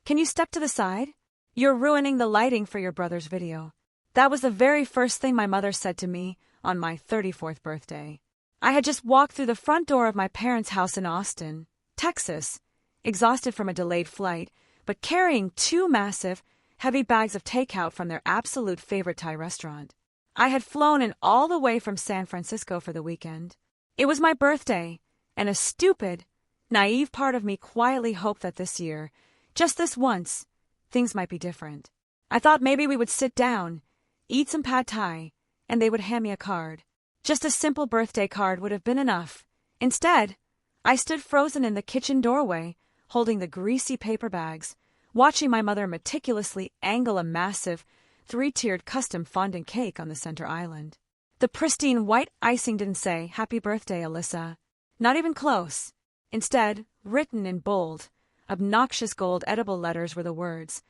Can you step to the side? You're ruining the lighting for your brother's video. That was the very first thing my mother said to me on my 34th birthday. I had just walked through the front door of my parents' house in Austin, Texas, exhausted from a delayed flight, but carrying 2 massive, heavy bags of takeout from their absolute favorite Thai restaurant. I had flown in all the way from San Francisco for the weekend. It was my birthday, and a stupid, naive part of me quietly hoped that this year, just this once, things might be different. I thought maybe we would sit down, eat some pad thai, and they would hand me a card. Just a simple birthday card would have been enough. Instead, I stood frozen in the kitchen doorway, holding the greasy paper bags, watching my mother meticulously angle a massive, 3-tiered custom fondant cake on the center island. The pristine white icing didn't say, "Happy birthday, Alyssa." Not even close. Instead, written in bold, obnoxious gold edible letters were the words,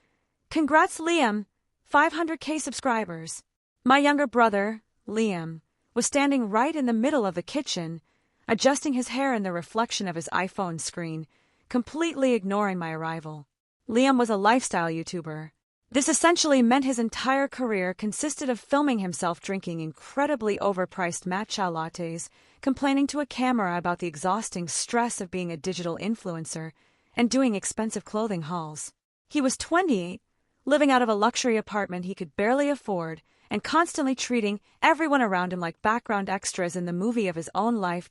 "Congrats, Liam, 500K subscribers." My younger brother, Liam, was standing right in the middle of the kitchen, adjusting his hair in the reflection of his iPhone screen, completely ignoring my arrival. Liam was a lifestyle YouTuber. This essentially meant his entire career consisted of filming himself drinking incredibly overpriced matcha lattes, complaining to a camera about the exhausting stress of being a digital influencer, and doing expensive clothing hauls. He was 28, living out of a luxury apartment he could barely afford, and constantly treating everyone around him like background extras in the movie of his own life.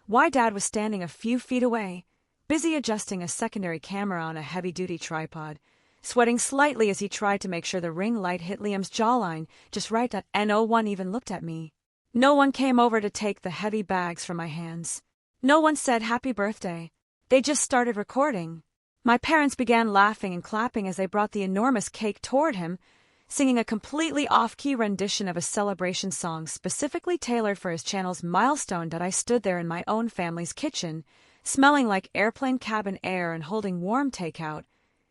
My dad was standing a few feet away, busy adjusting a secondary camera on a heavy-duty tripod, sweating slightly as he tried to make sure the ring light hit Liam's jawline just right. No one even looked at me. No one came over to take the heavy bags from my hands. No one said happy birthday. They just started recording. My parents began laughing and clapping as they brought the enormous cake toward him, singing a completely off-key rendition of a celebration song specifically tailored for his channel's milestone. I stood there in my own family's kitchen, smelling like airplane cabin air and holding warm takeout,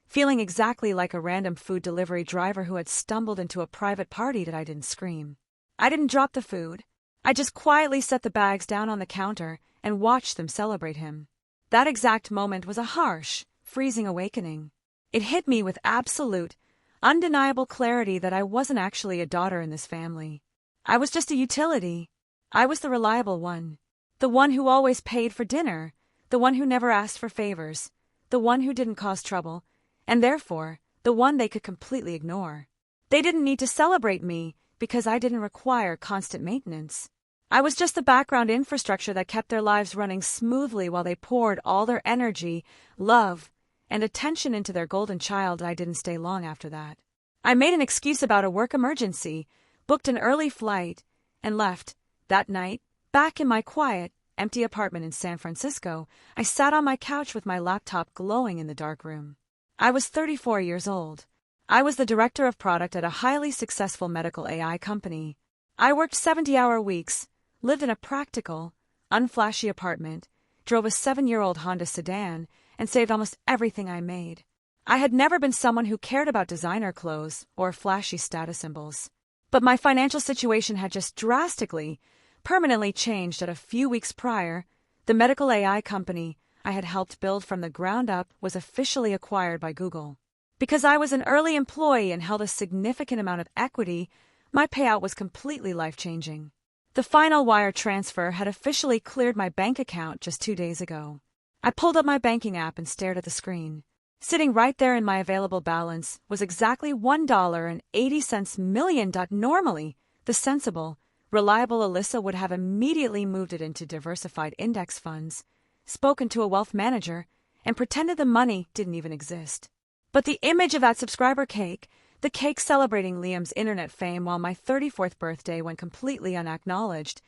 feeling exactly like a random food delivery driver who had stumbled into a private party. I didn't scream. I didn't drop the food. I just quietly set the bags down on the counter and watched them celebrate him. That exact moment was a harsh, freezing awakening. It hit me with absolute, undeniable clarity that I wasn't actually a daughter in this family. I was just a utility. I was the reliable one. The one who always paid for dinner. The one who never asked for favors. The one who didn't cause trouble. And therefore, the one they could completely ignore. They didn't need to celebrate me because I didn't require constant maintenance. I was just the background infrastructure that kept their lives running smoothly while they poured all their energy, love, and attention into their golden child. I didn't stay long after that. I made an excuse about a work emergency, booked an early flight, and left. That night, back in my quiet, empty apartment in San Francisco, I sat on my couch with my laptop glowing in the dark room. I was 34 years old. I was the director of product at a highly successful medical AI company. I worked 70-hour weeks, lived in a practical, unflashy apartment, drove a 7-year-old Honda sedan, and saved almost everything I made. I had never been someone who cared about designer clothes or flashy status symbols. But my financial situation had just drastically, permanently changed. At a few weeks prior, the medical AI company I had helped build from the ground up was officially acquired by Google. Because I was an early employee and held a significant amount of equity, my payout was completely life-changing. The final wire transfer had officially cleared my bank account just 2 days ago. I pulled up my banking app and stared at the screen. Sitting right there in my available balance was exactly $1.80 million. Normally, the sensible, reliable Alyssa would have immediately moved it into diversified index funds, spoken to a wealth manager, and pretended the money didn't even exist. But the image of that subscriber cake, the cake celebrating Liam's internet fame while my 34th birthday went completely unacknowledged,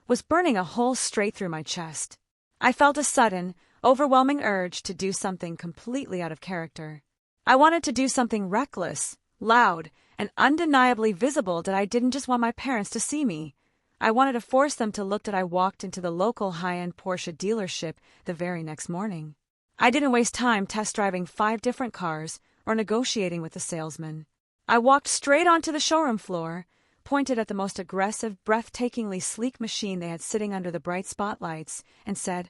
was burning a hole straight through my chest. I felt a sudden, overwhelming urge to do something completely out of character. I wanted to do something reckless, loud, and undeniably visible. That I didn't just want my parents to see me. I wanted to force them to look. That I walked into the local high-end Porsche dealership the very next morning. I didn't waste time test driving 5 different cars or negotiating with the salesman. I walked straight onto the showroom floor, pointed at the most aggressive, breathtakingly sleek machine they had sitting under the bright spotlights, and said,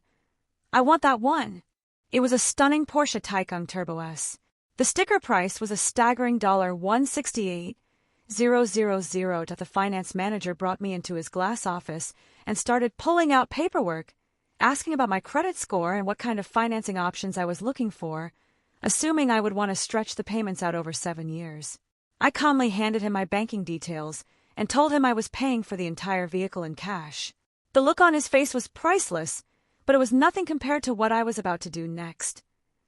"I want that one." It was a stunning Porsche Taycan Turbo S, The sticker price was a staggering $168,000. The finance manager brought me into his glass office and started pulling out paperwork, asking about my credit score and what kind of financing options I was looking for, assuming I would want to stretch the payments out over 7 years. I calmly handed him my banking details and told him I was paying for the entire vehicle in cash. The look on his face was priceless, but it was nothing compared to what I was about to do next.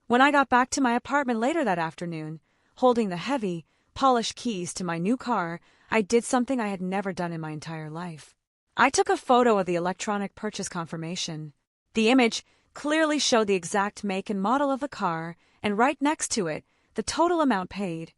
When I got back to my apartment later that afternoon, holding the heavy, polished keys to my new car, I did something I had never done in my entire life. I took a photo of the electronic purchase confirmation. The image clearly showed the exact make and model of the car, and right next to it, the total amount paid,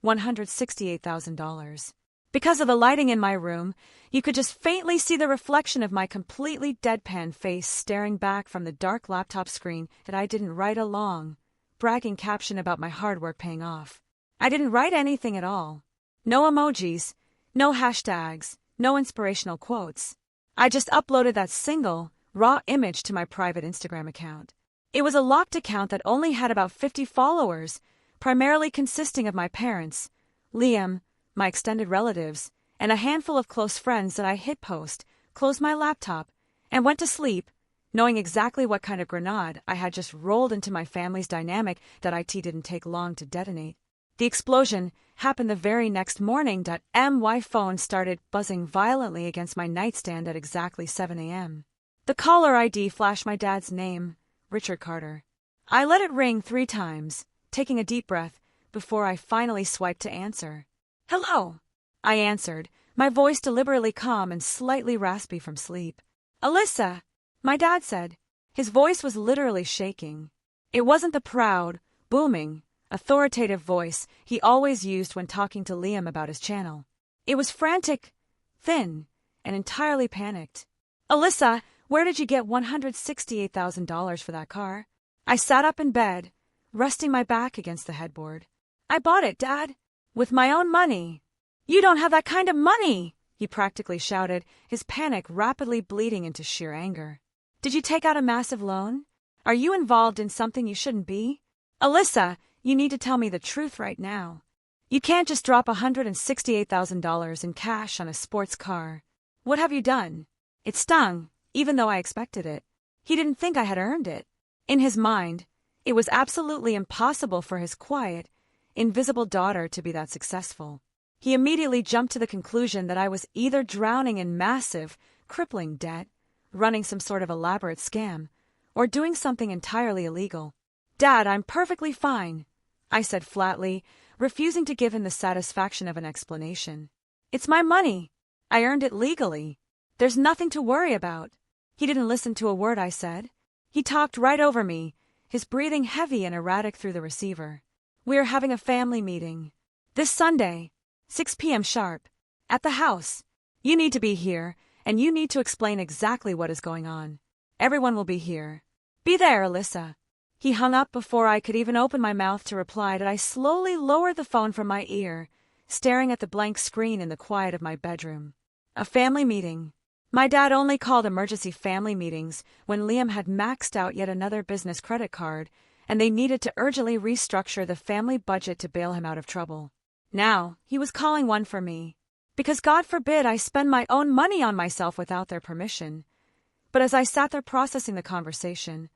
$168,000. Because of the lighting in my room, you could just faintly see the reflection of my completely deadpan face staring back from the dark laptop screen that I didn't write a long, bragging caption about my hard work paying off. I didn't write anything at all. No emojis, no hashtags, no inspirational quotes. I just uploaded that single, raw image to my private Instagram account. It was a locked account that only had about 50 followers, primarily consisting of my parents, Liam, my extended relatives, and a handful of close friends that I hit post, closed my laptop, and went to sleep, knowing exactly what kind of grenade I had just rolled into my family's dynamic that IT didn't take long to detonate. The explosion happened the very next morning. My phone started buzzing violently against my nightstand at exactly 7 a.m. The caller ID flashed my dad's name, Richard Carter. I let it ring 3 times, taking a deep breath, before I finally swiped to answer. "Hello," I answered, my voice deliberately calm and slightly raspy from sleep. "Alyssa," my dad said. His voice was literally shaking. It wasn't the proud, booming, authoritative voice he always used when talking to Liam about his channel. It was frantic, thin, and entirely panicked. "Alyssa, where did you get $168,000 for that car?" I sat up in bed, resting my back against the headboard. "I bought it, Dad. With my own money." "You don't have that kind of money!" he practically shouted, his panic rapidly bleeding into sheer anger. "Did you take out a massive loan? Are you involved in something you shouldn't be? Alyssa, you need to tell me the truth right now. You can't just drop $168,000 in cash on a sports car. What have you done?" It stung, even though I expected it. He didn't think I had earned it. In his mind, it was absolutely impossible for his quiet, invisible daughter to be that successful. He immediately jumped to the conclusion that I was either drowning in massive, crippling debt, running some sort of elaborate scam, or doing something entirely illegal. "Dad, I'm perfectly fine," I said flatly, refusing to give him the satisfaction of an explanation. "It's my money. I earned it legally. There's nothing to worry about." He didn't listen to a word I said. He talked right over me, his breathing heavy and erratic through the receiver. "We are having a family meeting. This Sunday, 6 p.m. sharp, at the house. You need to be here, and you need to explain exactly what is going on. Everyone will be here. Be there, Alyssa." He hung up before I could even open my mouth to reply, and I slowly lowered the phone from my ear, staring at the blank screen in the quiet of my bedroom. A family meeting. My dad only called emergency family meetings when Liam had maxed out yet another business credit card, and they needed to urgently restructure the family budget to bail him out of trouble. Now, he was calling one for me, because God forbid I spend my own money on myself without their permission. But as I sat there processing the conversation,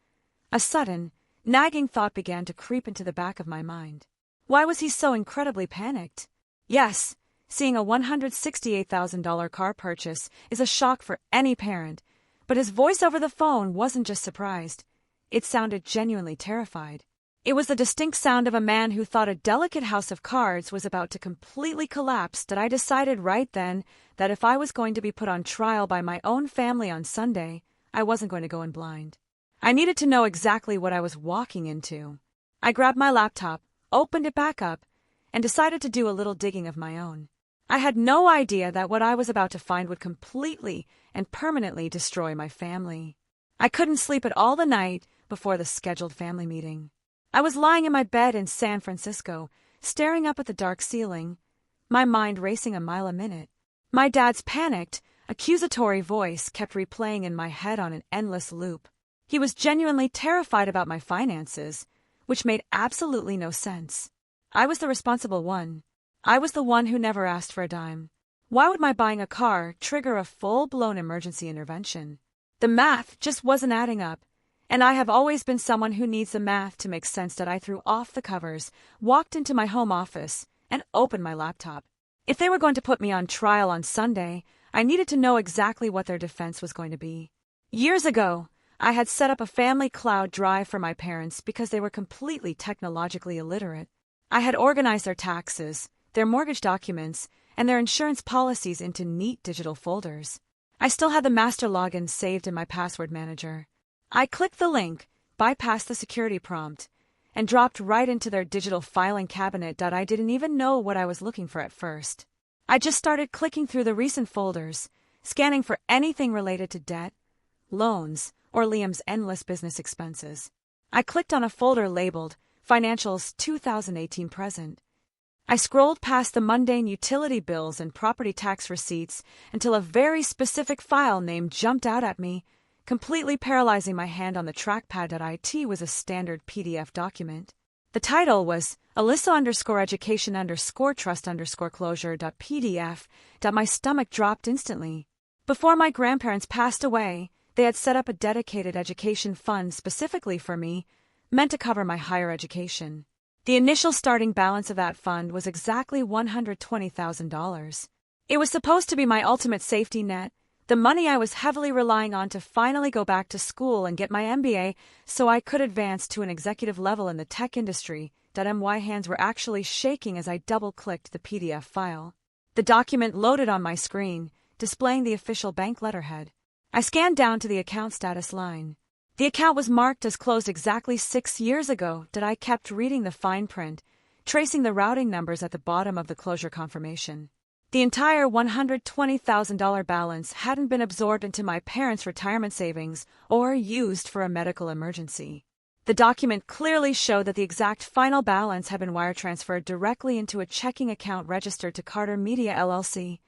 a sudden, nagging thought began to creep into the back of my mind. Why was he so incredibly panicked? Yes, seeing a $168,000 car purchase is a shock for any parent, but his voice over the phone wasn't just surprised. It sounded genuinely terrified. It was the distinct sound of a man who thought a delicate house of cards was about to completely collapse. That I decided right then that if I was going to be put on trial by my own family on Sunday, I wasn't going to go in blind. I needed to know exactly what I was walking into. I grabbed my laptop, opened it back up, and decided to do a little digging of my own. I had no idea that what I was about to find would completely and permanently destroy my family. I couldn't sleep at all the night before the scheduled family meeting. I was lying in my bed in San Francisco, staring up at the dark ceiling, my mind racing a mile a minute. My dad's panicked, accusatory voice kept replaying in my head on an endless loop. He was genuinely terrified about my finances, which made absolutely no sense. I was the responsible one. I was the one who never asked for a dime. Why would my buying a car trigger a full-blown emergency intervention? The math just wasn't adding up, and I have always been someone who needs the math to make sense. That I threw off the covers, walked into my home office, and opened my laptop. If they were going to put me on trial on Sunday, I needed to know exactly what their defense was going to be. Years ago, I had set up a family cloud drive for my parents because they were completely technologically illiterate. I had organized their taxes, their mortgage documents, and their insurance policies into neat digital folders. I still had the master login saved in my password manager. I clicked the link, bypassed the security prompt, and dropped right into their digital filing cabinet. I didn't even know what I was looking for at first. I just started clicking through the recent folders, scanning for anything related to debt, loans, or Liam's endless business expenses. I clicked on a folder labeled Financials 2018 Present. I scrolled past the mundane utility bills and property tax receipts until a very specific file name jumped out at me, completely paralyzing my hand on the trackpad. It was a standard PDF document. The title was Alyssa_education_trust_closure.pdf. My stomach dropped instantly. Before my grandparents passed away, they had set up a dedicated education fund specifically for me, meant to cover my higher education. The initial starting balance of that fund was exactly $120,000. It was supposed to be my ultimate safety net, the money I was heavily relying on to finally go back to school and get my MBA so I could advance to an executive level in the tech industry. My hands were actually shaking as I double-clicked the PDF file. The document loaded on my screen, displaying the official bank letterhead. I scanned down to the account status line. The account was marked as closed exactly 6 years ago. I kept reading the fine print, tracing the routing numbers at the bottom of the closure confirmation. The entire $120,000 balance hadn't been absorbed into my parents' retirement savings or used for a medical emergency. The document clearly showed that the exact final balance had been wire transferred directly into a checking account registered to Carter Media LLC.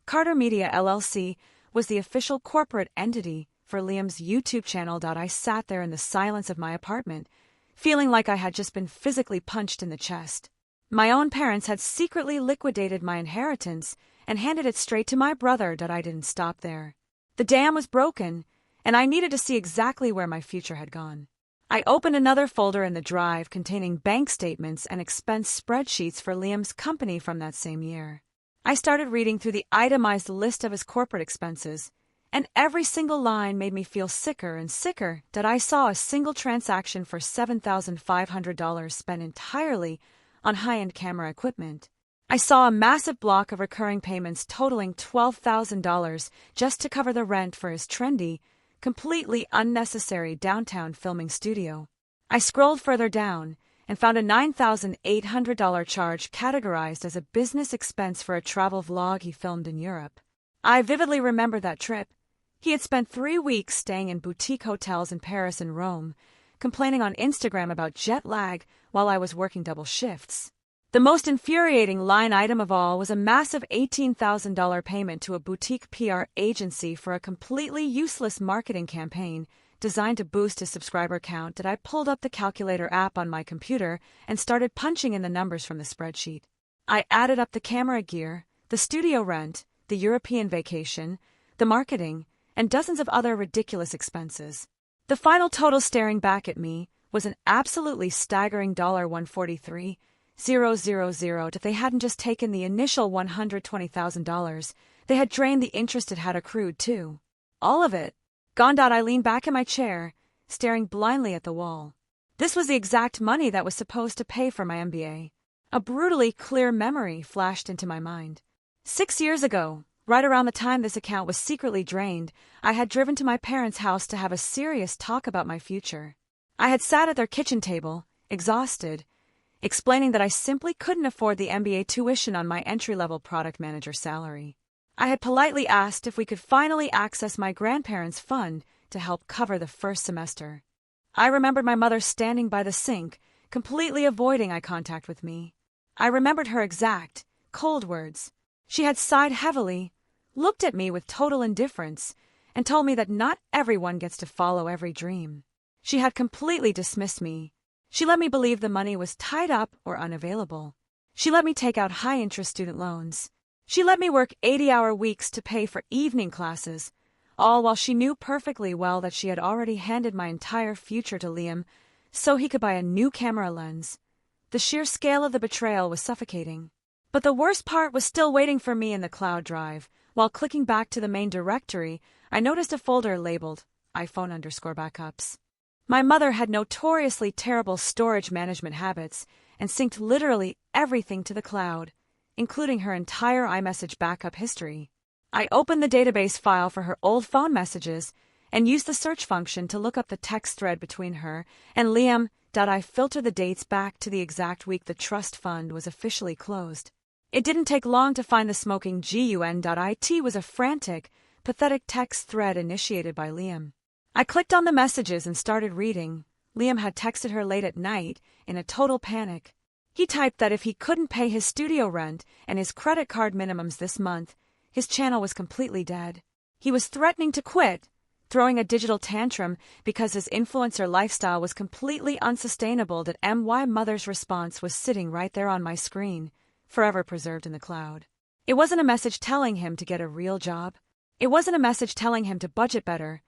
Carter Media LLC was the official corporate entity for Liam's YouTube channel. I sat there in the silence of my apartment, feeling like I had just been physically punched in the chest. My own parents had secretly liquidated my inheritance and handed it straight to my brother. I didn't stop there. The dam was broken, and I needed to see exactly where my future had gone. I opened another folder in the drive containing bank statements and expense spreadsheets for Liam's company from that same year. I started reading through the itemized list of his corporate expenses, and every single line made me feel sicker and sicker. I saw a single transaction for $7,500 spent entirely on high-end camera equipment. I saw a massive block of recurring payments totaling $12,000 just to cover the rent for his trendy, completely unnecessary downtown filming studio. I scrolled further down and found a $9,800 charge categorized as a business expense for a travel vlog he filmed in Europe. I vividly remember that trip. He had spent 3 weeks staying in boutique hotels in Paris and Rome, complaining on Instagram about jet lag while I was working double shifts. The most infuriating line item of all was a massive $18,000 payment to a boutique PR agency for a completely useless marketing campaign designed to boost his subscriber count. I pulled up the calculator app on my computer and started punching in the numbers from the spreadsheet. I added up the camera gear, the studio rent, the European vacation, the marketing, and dozens of other ridiculous expenses. The final total staring back at me was an absolutely staggering $143,000. If they hadn't just taken the initial $120,000, they had drained the interest it had accrued too. All of it. Gone. I leaned back in my chair, staring blindly at the wall. This was the exact money that was supposed to pay for my MBA. A brutally clear memory flashed into my mind. 6 years ago, right around the time this account was secretly drained, I had driven to my parents' house to have a serious talk about my future. I had sat at their kitchen table, exhausted, explaining that I simply couldn't afford the MBA tuition on my entry-level product manager salary. I had politely asked if we could finally access my grandparents' fund to help cover the first semester. I remembered my mother standing by the sink, completely avoiding eye contact with me. I remembered her exact, cold words. She had sighed heavily, looked at me with total indifference, and told me that not everyone gets to follow every dream. She had completely dismissed me. She let me believe the money was tied up or unavailable. She let me take out high-interest student loans. She let me work 80-hour weeks to pay for evening classes, all while she knew perfectly well that she had already handed my entire future to Liam so he could buy a new camera lens. The sheer scale of the betrayal was suffocating. But the worst part was still waiting for me in the cloud drive. While clicking back to the main directory, I noticed a folder labeled iPhone_backups. My mother had notoriously terrible storage management habits and synced literally everything to the cloud, including her entire iMessage backup history. I opened the database file for her old phone messages and used the search function to look up the text thread between her and Liam. I filtered the dates back to the exact week the trust fund was officially closed. It didn't take long to find the smoking gun.it was a frantic, pathetic text thread initiated by Liam. I clicked on the messages and started reading. Liam had texted her late at night in a total panic. He typed that if he couldn't pay his studio rent and his credit card minimums this month, his channel was completely dead. He was threatening to quit, throwing a digital tantrum because his influencer lifestyle was completely unsustainable. My mother's response was sitting right there on my screen, forever preserved in the cloud. It wasn't a message telling him to get a real job. It wasn't a message telling him to budget better.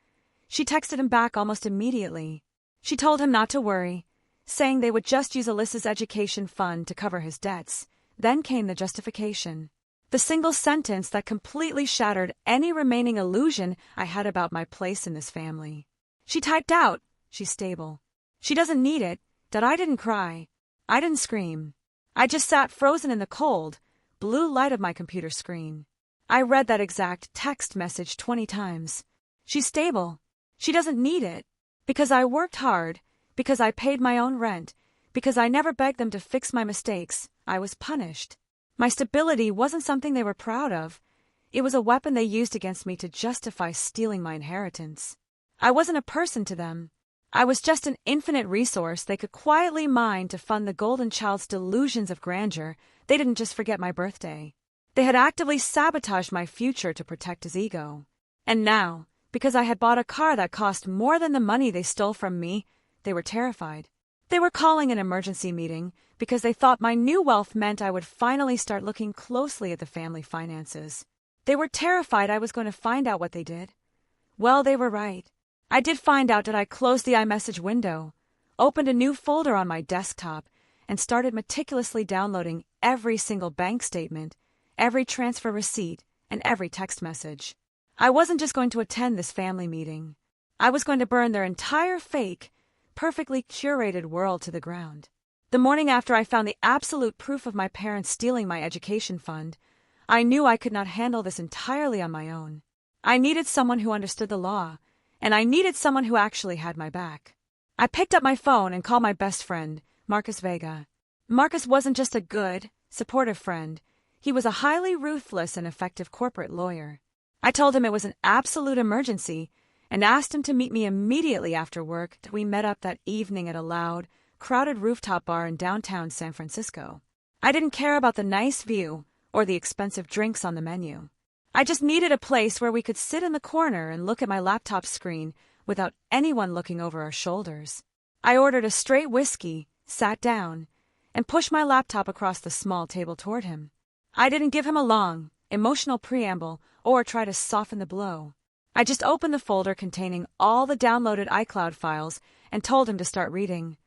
She texted him back almost immediately. She told him not to worry, saying they would just use Alyssa's education fund to cover his debts. Then came the justification. The single sentence that completely shattered any remaining illusion I had about my place in this family. She typed out, "She's stable. She doesn't need it." I didn't cry. I didn't scream. I just sat frozen in the cold, blue light of my computer screen. I read that exact text message 20 times. She's stable. She doesn't need it. Because I worked hard, because I paid my own rent, because I never begged them to fix my mistakes, I was punished. My stability wasn't something they were proud of. It was a weapon they used against me to justify stealing my inheritance. I wasn't a person to them. I was just an infinite resource they could quietly mine to fund the golden child's delusions of grandeur. They didn't just forget my birthday. They had actively sabotaged my future to protect his ego. And now, because I had bought a car that cost more than the money they stole from me, they were terrified. They were calling an emergency meeting because they thought my new wealth meant I would finally start looking closely at the family finances. They were terrified I was going to find out what they did. Well, they were right. I did find out that I closed the iMessage window, opened a new folder on my desktop, and started meticulously downloading every single bank statement, every transfer receipt, and every text message. I wasn't just going to attend this family meeting. I was going to burn their entire fake, perfectly curated world to the ground. The morning after I found the absolute proof of my parents stealing my education fund, I knew I could not handle this entirely on my own. I needed someone who understood the law, and I needed someone who actually had my back. I picked up my phone and called my best friend, Marcus Vega. Marcus wasn't just a good, supportive friend. He was a highly ruthless and effective corporate lawyer. I told him it was an absolute emergency and asked him to meet me immediately after work. We met up that evening at a loud, crowded rooftop bar in downtown San Francisco. I didn't care about the nice view or the expensive drinks on the menu. I just needed a place where we could sit in the corner and look at my laptop screen without anyone looking over our shoulders. I ordered a straight whiskey, sat down, and pushed my laptop across the small table toward him. I didn't give him a long, emotional preamble or try to soften the blow. I just opened the folder containing all the downloaded iCloud files and told him to start reading.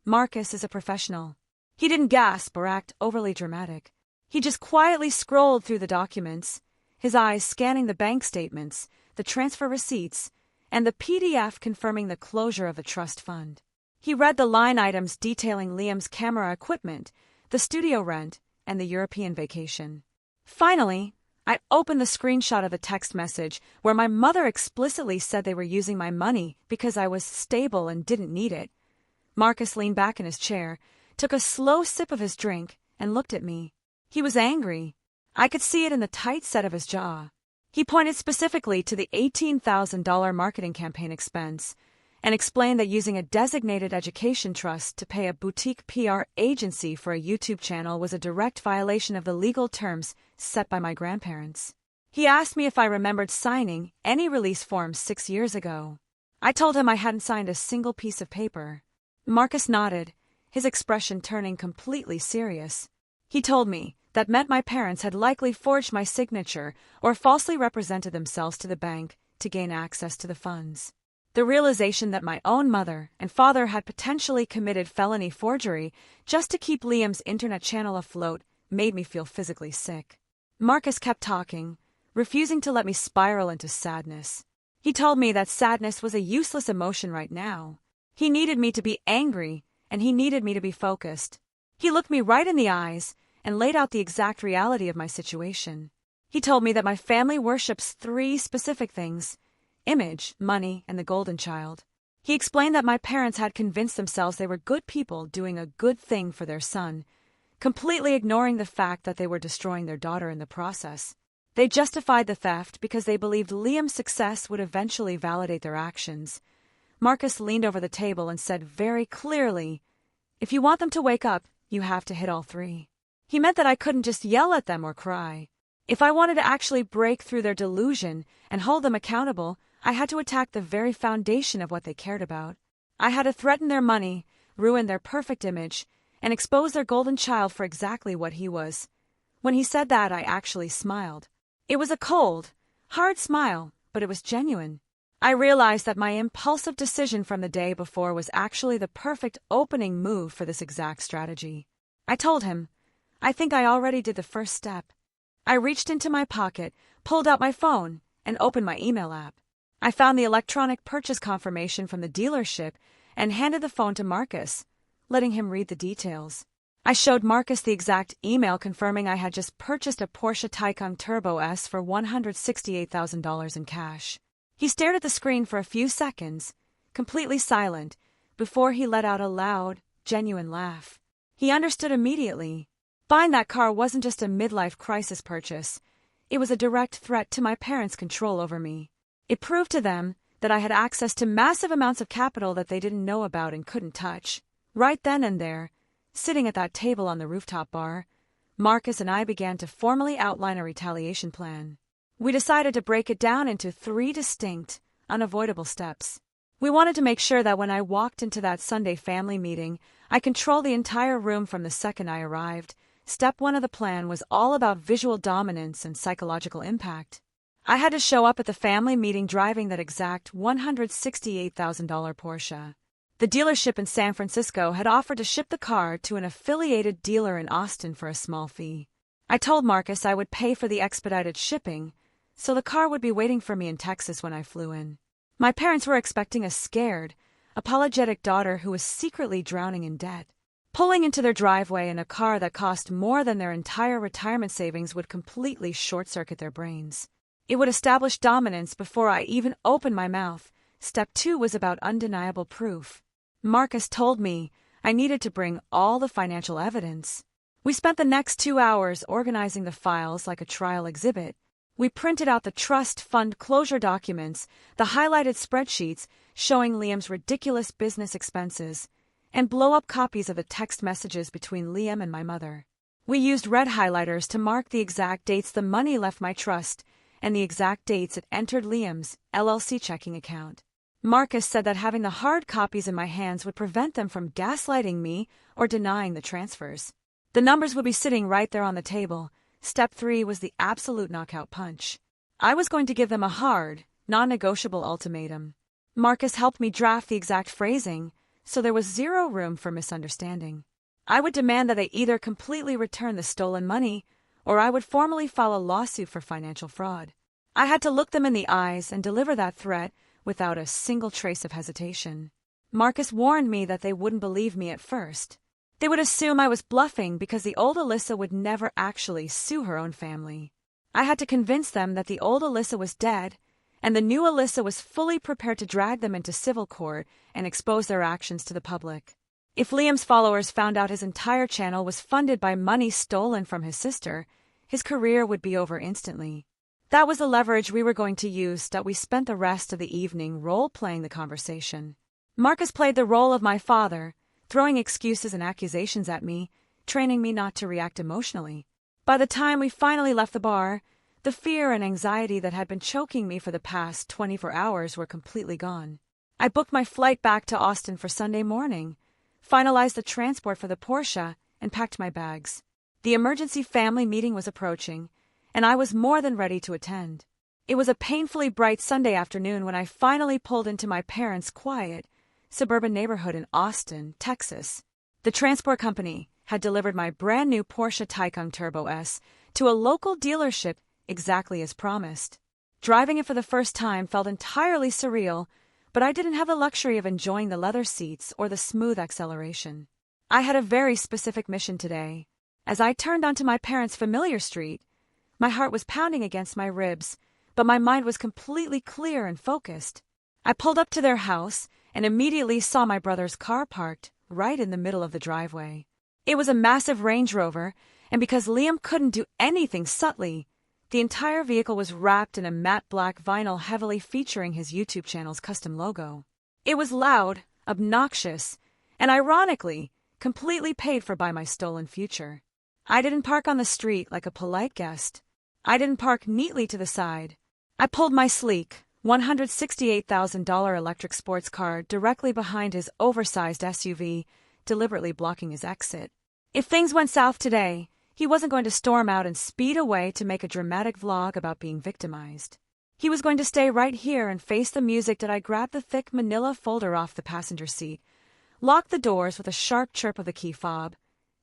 Marcus is a professional. He didn't gasp or act overly dramatic. He just quietly scrolled through the documents, his eyes scanning the bank statements, the transfer receipts, and the PDF confirming the closure of the trust fund. He read the line items detailing Liam's camera equipment, the studio rent, and the European vacation. Finally, I opened the screenshot of the text message where my mother explicitly said they were using my money because I was stable and didn't need it. Marcus leaned back in his chair, took a slow sip of his drink, and looked at me. He was angry. I could see it in the tight set of his jaw. He pointed specifically to the $18,000 marketing campaign expense and explained that using a designated education trust to pay a boutique PR agency for a YouTube channel was a direct violation of the legal terms set by my grandparents. He asked me if I remembered signing any release forms 6 years ago. I told him I hadn't signed a single piece of paper. Marcus nodded, his expression turning completely serious. He told me that meant my parents had likely forged my signature or falsely represented themselves to the bank to gain access to the funds. The realization that my own mother and father had potentially committed felony forgery just to keep Liam's internet channel afloat made me feel physically sick. Marcus kept talking, refusing to let me spiral into sadness. He told me that sadness was a useless emotion right now. He needed me to be angry, and he needed me to be focused. He looked me right in the eyes and laid out the exact reality of my situation. He told me that my family worships 3 specific things: image, money, and the golden child. He explained that my parents had convinced themselves they were good people doing a good thing for their son, completely ignoring the fact that they were destroying their daughter in the process. They justified the theft because they believed Liam's success would eventually validate their actions. Marcus leaned over the table and said very clearly, "If you want them to wake up, you have to hit all 3. He meant that I couldn't just yell at them or cry. If I wanted to actually break through their delusion and hold them accountable, I had to attack the very foundation of what they cared about. I had to threaten their money, ruin their perfect image, and expose their golden child for exactly what he was." When he said that, I actually smiled. It was a cold, hard smile, but it was genuine. I realized that my impulsive decision from the day before was actually the perfect opening move for this exact strategy. I told him, "I think I already did the first step." I reached into my pocket, pulled out my phone, and opened my email app. I found the electronic purchase confirmation from the dealership and handed the phone to Marcus, letting him read the details. I showed Marcus the exact email confirming I had just purchased a Porsche Taycan Turbo S for $168,000 in cash. He stared at the screen for a few seconds, completely silent, before he let out a loud, genuine laugh. He understood immediately. Buying that car wasn't just a midlife crisis purchase. It was a direct threat to my parents' control over me. It proved to them that I had access to massive amounts of capital that they didn't know about and couldn't touch. Right then and there, sitting at that table on the rooftop bar, Marcus and I began to formally outline a retaliation plan. We decided to break it down into 3 distinct, unavoidable steps. We wanted to make sure that when I walked into that Sunday family meeting, I controlled the entire room from the second I arrived. Step 1 of the plan was all about visual dominance and psychological impact. I had to show up at the family meeting driving that exact $168,000 Porsche. The dealership in San Francisco had offered to ship the car to an affiliated dealer in Austin for a small fee. I told Marcus I would pay for the expedited shipping, so the car would be waiting for me in Texas when I flew in. My parents were expecting a scared, apologetic daughter who was secretly drowning in debt. Pulling into their driveway in a car that cost more than their entire retirement savings would completely short-circuit their brains. It would establish dominance before I even opened my mouth. Step 2 was about undeniable proof. Marcus told me I needed to bring all the financial evidence. We spent the next 2 hours organizing the files like a trial exhibit. We printed out the trust fund closure documents, the highlighted spreadsheets showing Liam's ridiculous business expenses, and blow-up copies of the text messages between Liam and my mother. We used red highlighters to mark the exact dates the money left my trust and the exact dates it entered Liam's LLC checking account. Marcus said that having the hard copies in my hands would prevent them from gaslighting me or denying the transfers. The numbers would be sitting right there on the table. Step 3 was the absolute knockout punch. I was going to give them a hard, non-negotiable ultimatum. Marcus helped me draft the exact phrasing, so there was zero room for misunderstanding. I would demand that they either completely return the stolen money, or I would formally file a lawsuit for financial fraud. I had to look them in the eyes and deliver that threat without a single trace of hesitation. Marcus warned me that they wouldn't believe me at first. They would assume I was bluffing because the old Alyssa would never actually sue her own family. I had to convince them that the old Alyssa was dead, and the new Alyssa was fully prepared to drag them into civil court and expose their actions to the public. If Liam's followers found out his entire channel was funded by money stolen from his sister, his career would be over instantly. That was the leverage we were going to use. That we spent the rest of the evening role-playing the conversation. Marcus played the role of my father, throwing excuses and accusations at me, training me not to react emotionally. By the time we finally left the bar, the fear and anxiety that had been choking me for the past 24 hours were completely gone. I booked my flight back to Austin for Sunday morning, finalized the transport for the Porsche, and packed my bags. The emergency family meeting was approaching, and I was more than ready to attend. It was a painfully bright Sunday afternoon when I finally pulled into my parents' quiet, suburban neighborhood in Austin, Texas. The transport company had delivered my brand new Porsche Taycan Turbo S to a local dealership exactly as promised. Driving it for the first time felt entirely surreal, but I didn't have the luxury of enjoying the leather seats or the smooth acceleration. I had a very specific mission today. As I turned onto my parents' familiar street, my heart was pounding against my ribs, but my mind was completely clear and focused. I pulled up to their house and immediately saw my brother's car parked right in the middle of the driveway. It was a massive Range Rover, and because Liam couldn't do anything subtly, the entire vehicle was wrapped in a matte black vinyl heavily featuring his YouTube channel's custom logo. It was loud, obnoxious, and ironically, completely paid for by my stolen future. I didn't park on the street like a polite guest. I didn't park neatly to the side. I pulled my sleek, $168,000 electric sports car directly behind his oversized SUV, deliberately blocking his exit. If things went south today, he wasn't going to storm out and speed away to make a dramatic vlog about being victimized. He was going to stay right here and face the music that I grabbed the thick manila folder off the passenger seat, locked the doors with a sharp chirp of the key fob,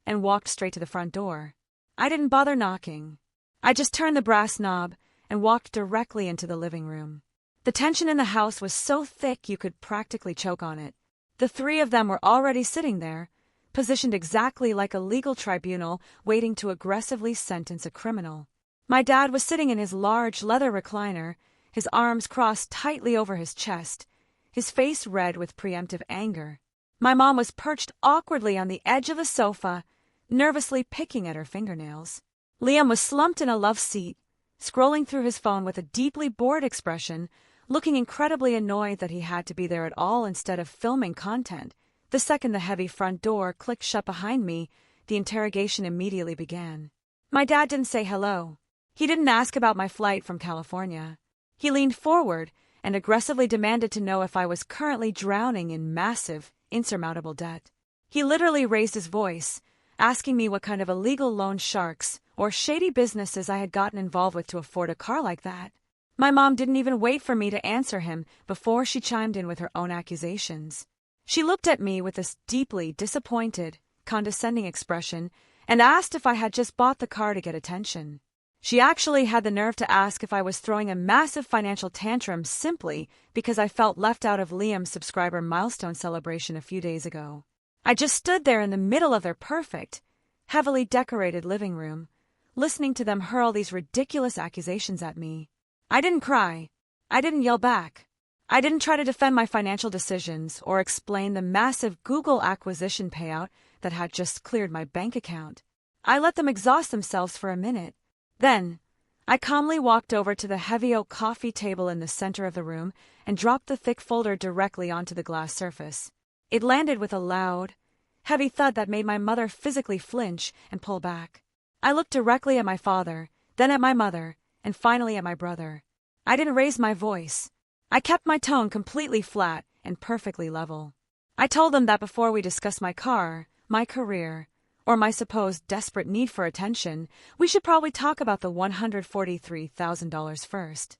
and walked straight to the front door. I didn't bother knocking. I just turned the brass knob and walked directly into the living room. The tension in the house was so thick you could practically choke on it. The three of them were already sitting there, positioned exactly like a legal tribunal waiting to aggressively sentence a criminal. My dad was sitting in his large leather recliner, his arms crossed tightly over his chest, his face red with preemptive anger. My mom was perched awkwardly on the edge of the sofa, nervously picking at her fingernails. Liam was slumped in a love seat, scrolling through his phone with a deeply bored expression, looking incredibly annoyed that he had to be there at all instead of filming content. The second the heavy front door clicked shut behind me, the interrogation immediately began. My dad didn't say hello. He didn't ask about my flight from California. He leaned forward and aggressively demanded to know if I was currently drowning in massive, insurmountable debt. He literally raised his voice, asking me what kind of illegal loan sharks or shady businesses I had gotten involved with to afford a car like that. My mom didn't even wait for me to answer him before she chimed in with her own accusations. She looked at me with this deeply disappointed, condescending expression and asked if I had just bought the car to get attention. She actually had the nerve to ask if I was throwing a massive financial tantrum simply because I felt left out of Liam's subscriber milestone celebration a few days ago. I just stood there in the middle of their perfect, heavily decorated living room, listening to them hurl these ridiculous accusations at me. I didn't cry. I didn't yell back. I didn't try to defend my financial decisions or explain the massive Google acquisition payout that had just cleared my bank account. I let them exhaust themselves for a minute. Then, I calmly walked over to the heavy oak coffee table in the center of the room and dropped the thick folder directly onto the glass surface. It landed with a loud, heavy thud that made my mother physically flinch and pull back. I looked directly at my father, then at my mother, and finally at my brother. I didn't raise my voice. I kept my tone completely flat and perfectly level. I told them that before we discussed my car, my career, or my supposed desperate need for attention, we should probably talk about the $143,000 first.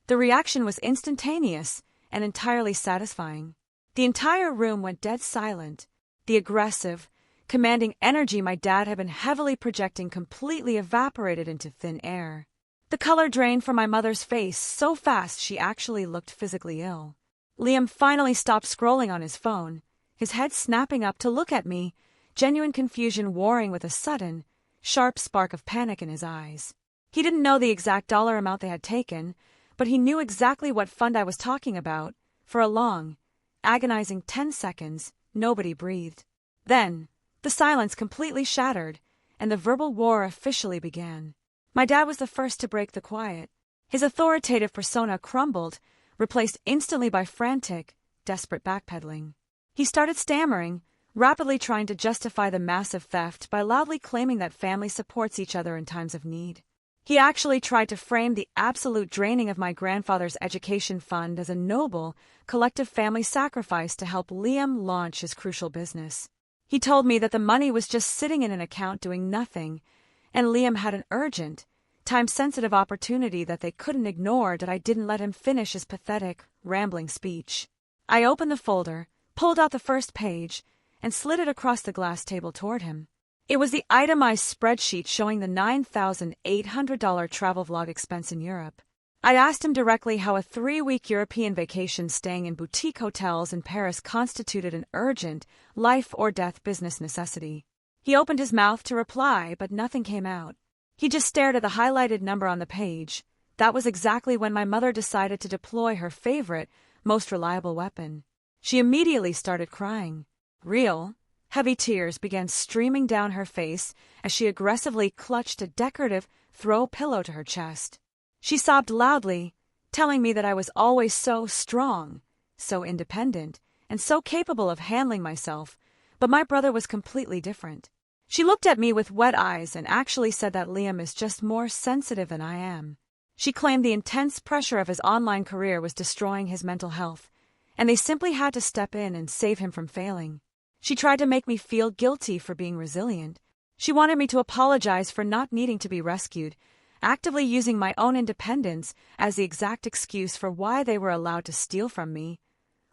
The reaction was instantaneous and entirely satisfying. The entire room went dead silent. The aggressive, commanding energy my dad had been heavily projecting completely evaporated into thin air. The color drained from my mother's face so fast she actually looked physically ill. Liam finally stopped scrolling on his phone, his head snapping up to look at me, genuine confusion warring with a sudden, sharp spark of panic in his eyes. He didn't know the exact dollar amount they had taken, but he knew exactly what fund I was talking about. For a long, agonizing 10 seconds, nobody breathed. Then, the silence completely shattered, and the verbal war officially began. My dad was the first to break the quiet. His authoritative persona crumbled, replaced instantly by frantic, desperate backpedaling. He started stammering, rapidly trying to justify the massive theft by loudly claiming that family supports each other in times of need. He actually tried to frame the absolute draining of my grandfather's education fund as a noble, collective family sacrifice to help Liam launch his crucial business. He told me that the money was just sitting in an account doing nothing, and Liam had an urgent, time-sensitive opportunity that they couldn't ignore that I didn't let him finish his pathetic, rambling speech. I opened the folder, pulled out the first page, and slid it across the glass table toward him. It was the itemized spreadsheet showing the $9,800 travel vlog expense in Europe. I asked him directly how a 3-week European vacation staying in boutique hotels in Paris constituted an urgent, life-or-death business necessity. He opened his mouth to reply, but nothing came out. He just stared at the highlighted number on the page. That was exactly when my mother decided to deploy her favorite, most reliable weapon. She immediately started crying. Real, heavy tears began streaming down her face as she aggressively clutched a decorative throw pillow to her chest. She sobbed loudly, telling me that I was always so strong, so independent, and so capable of handling myself, but my brother was completely different. She looked at me with wet eyes and actually said that Liam is just more sensitive than I am. She claimed the intense pressure of his online career was destroying his mental health, and they simply had to step in and save him from failing. She tried to make me feel guilty for being resilient. She wanted me to apologize for not needing to be rescued, actively using my own independence as the exact excuse for why they were allowed to steal from me.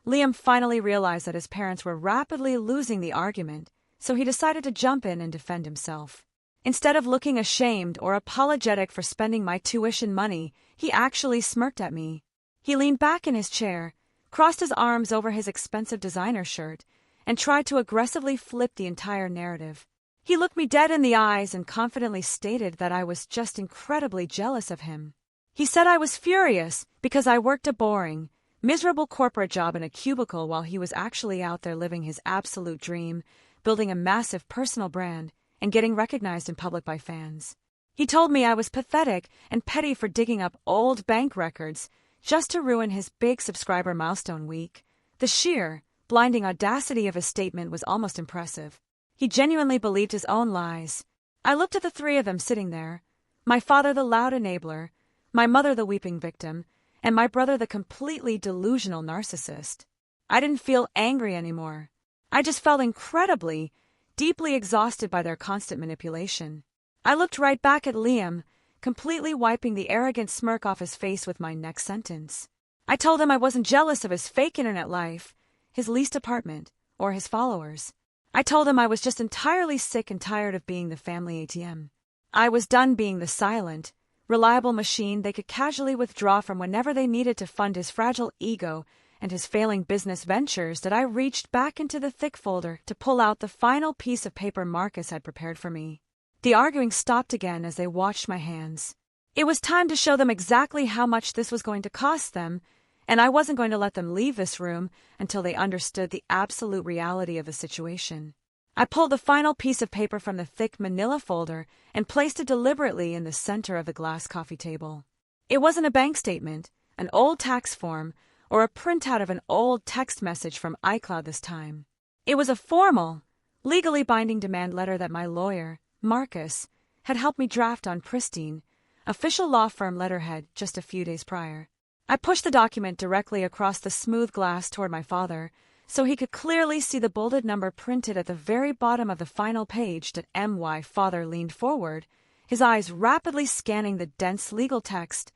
Liam finally realized that his parents were rapidly losing the argument, so he decided to jump in and defend himself. Instead of looking ashamed or apologetic for spending my tuition money, he actually smirked at me. He leaned back in his chair, crossed his arms over his expensive designer shirt, and tried to aggressively flip the entire narrative. He looked me dead in the eyes and confidently stated that I was just incredibly jealous of him. He said I was furious because I worked a boring, miserable corporate job in a cubicle while he was actually out there living his absolute dream, building a massive personal brand, and getting recognized in public by fans. He told me I was pathetic and petty for digging up old bank records just to ruin his big subscriber milestone week. The sheer, blinding audacity of his statement was almost impressive. He genuinely believed his own lies. I looked at the three of them sitting there, my father the loud enabler, my mother the weeping victim, and my brother the completely delusional narcissist. I didn't feel angry anymore. I just felt incredibly, deeply exhausted by their constant manipulation. I looked right back at Liam, completely wiping the arrogant smirk off his face with my next sentence. I told him I wasn't jealous of his fake internet life, his leased apartment, or his followers. I told him I was just entirely sick and tired of being the family ATM. I was done being the silent, reliable machine they could casually withdraw from whenever they needed to fund his fragile ego and his failing business ventures. That I reached back into the thick folder to pull out the final piece of paper Marcus had prepared for me. The arguing stopped again as they watched my hands. It was time to show them exactly how much this was going to cost them, and I wasn't going to let them leave this room until they understood the absolute reality of the situation. I pulled the final piece of paper from the thick manila folder and placed it deliberately in the center of the glass coffee table. It wasn't a bank statement, an old tax form, or a printout of an old text message from iCloud this time. It was a formal, legally binding demand letter that my lawyer, Marcus, had helped me draft on pristine, official law firm letterhead just a few days prior. I pushed the document directly across the smooth glass toward my father, so he could clearly see the bolded number printed at the very bottom of the final page. My father leaned forward, his eyes rapidly scanning the dense legal text,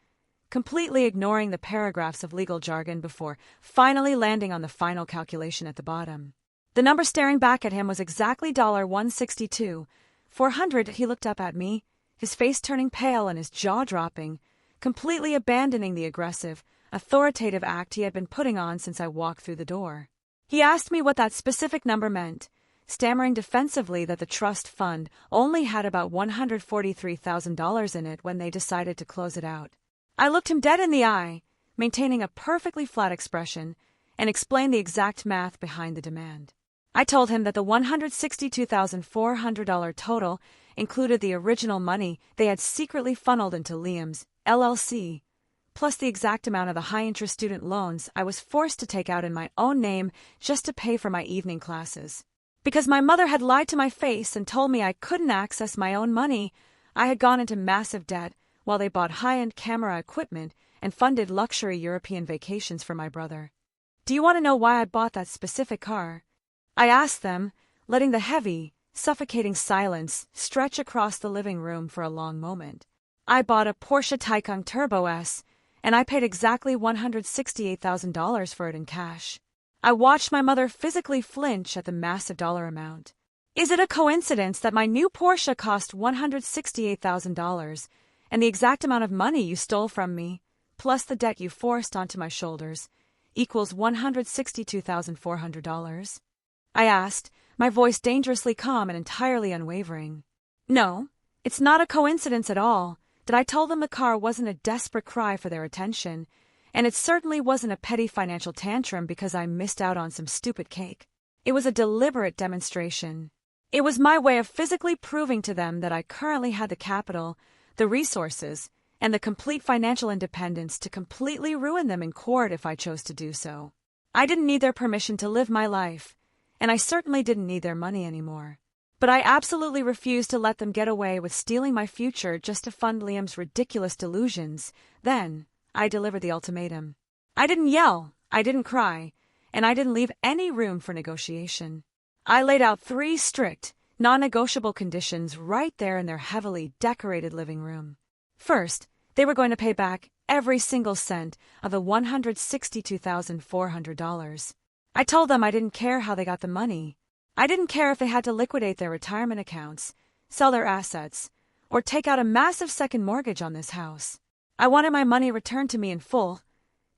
completely ignoring the paragraphs of legal jargon before finally landing on the final calculation at the bottom. The number staring back at him was exactly $162,400. He looked up at me, his face turning pale and his jaw dropping, completely abandoning the aggressive, authoritative act he had been putting on since I walked through the door. He asked me what that specific number meant, stammering defensively that the trust fund only had about $143,000 in it when they decided to close it out. I looked him dead in the eye, maintaining a perfectly flat expression, and explained the exact math behind the demand. I told him that the $162,400 total included the original money they had secretly funneled into Liam's LLC, plus the exact amount of the high-interest student loans I was forced to take out in my own name just to pay for my evening classes. Because my mother had lied to my face and told me I couldn't access my own money, I had gone into massive debt while they bought high-end camera equipment and funded luxury European vacations for my brother. Do you want to know why I bought that specific car? I asked them, letting the heavy, suffocating silence stretch across the living room for a long moment. I bought a Porsche Taycan Turbo S, and I paid exactly $168,000 for it in cash. I watched my mother physically flinch at the massive dollar amount. Is it a coincidence that my new Porsche cost $168,000, and the exact amount of money you stole from me, plus the debt you forced onto my shoulders, equals $162,400? I asked, my voice dangerously calm and entirely unwavering. No, it's not a coincidence at all that I told them the car wasn't a desperate cry for their attention, and it certainly wasn't a petty financial tantrum because I missed out on some stupid cake. It was a deliberate demonstration. It was my way of physically proving to them that I currently had the capital, the resources, and the complete financial independence to completely ruin them in court if I chose to do so. I didn't need their permission to live my life, and I certainly didn't need their money anymore. But I absolutely refused to let them get away with stealing my future just to fund Liam's ridiculous delusions. Then, I delivered the ultimatum. I didn't yell, I didn't cry, and I didn't leave any room for negotiation. I laid out 3 strict, non-negotiable conditions right there in their heavily decorated living room. First, they were going to pay back every single cent of the $162,400. I told them I didn't care how they got the money. I didn't care if they had to liquidate their retirement accounts, sell their assets, or take out a massive second mortgage on this house. I wanted my money returned to me in full.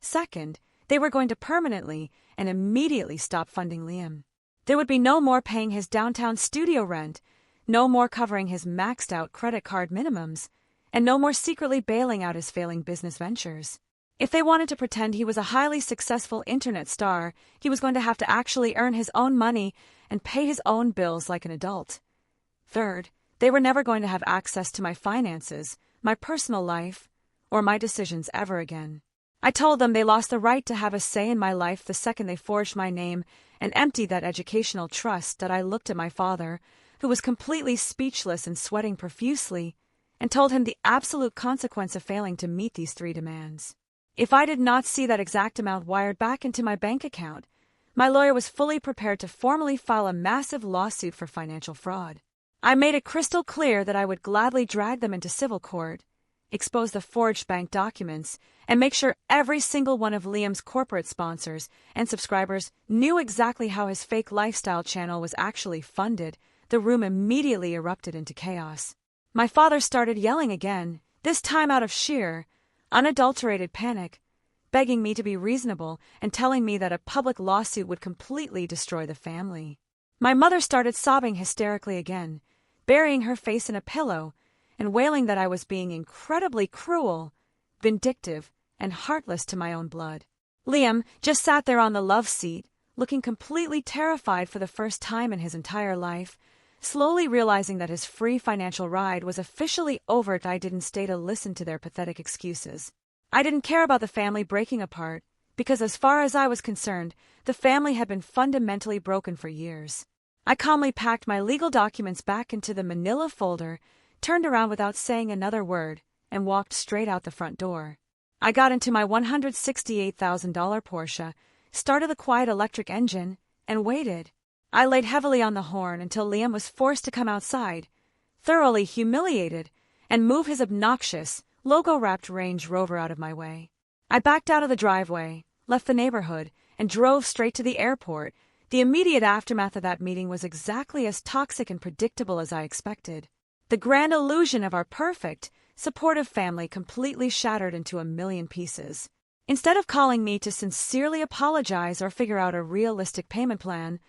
Second, they were going to permanently and immediately stop funding Liam. There would be no more paying his downtown studio rent, no more covering his maxed-out credit card minimums, and no more secretly bailing out his failing business ventures. If they wanted to pretend he was a highly successful internet star, he was going to have to actually earn his own money and pay his own bills like an adult. Third, they were never going to have access to my finances, my personal life, or my decisions ever again. I told them they lost the right to have a say in my life the second they forged my name and emptied that educational trust that I looked at my father, who was completely speechless and sweating profusely, and told him the absolute consequence of failing to meet these 3 demands. If I did not see that exact amount wired back into my bank account, my lawyer was fully prepared to formally file a massive lawsuit for financial fraud. I made it crystal clear that I would gladly drag them into civil court, expose the forged bank documents, and make sure every single one of Liam's corporate sponsors and subscribers knew exactly how his fake lifestyle channel was actually funded. The room immediately erupted into chaos. My father started yelling again, this time out of sheer, unadulterated panic, begging me to be reasonable and telling me that a public lawsuit would completely destroy the family. My mother started sobbing hysterically again, burying her face in a pillow and wailing that I was being incredibly cruel, vindictive, and heartless to my own blood. Liam just sat there on the love seat, looking completely terrified for the first time in his entire life, slowly realizing that his free financial ride was officially over. I didn't stay to listen to their pathetic excuses. I didn't care about the family breaking apart, because as far as I was concerned, the family had been fundamentally broken for years. I calmly packed my legal documents back into the manila folder, turned around without saying another word, and walked straight out the front door. I got into my $168,000 Porsche, started the quiet electric engine, and waited. I laid heavily on the horn until Liam was forced to come outside, thoroughly humiliated, and move his obnoxious, logo-wrapped Range Rover out of my way. I backed out of the driveway, left the neighborhood, and drove straight to the airport. The immediate aftermath of that meeting was exactly as toxic and predictable as I expected. The grand illusion of our perfect, supportive family completely shattered into a million pieces. Instead of calling me to sincerely apologize or figure out a realistic payment plan,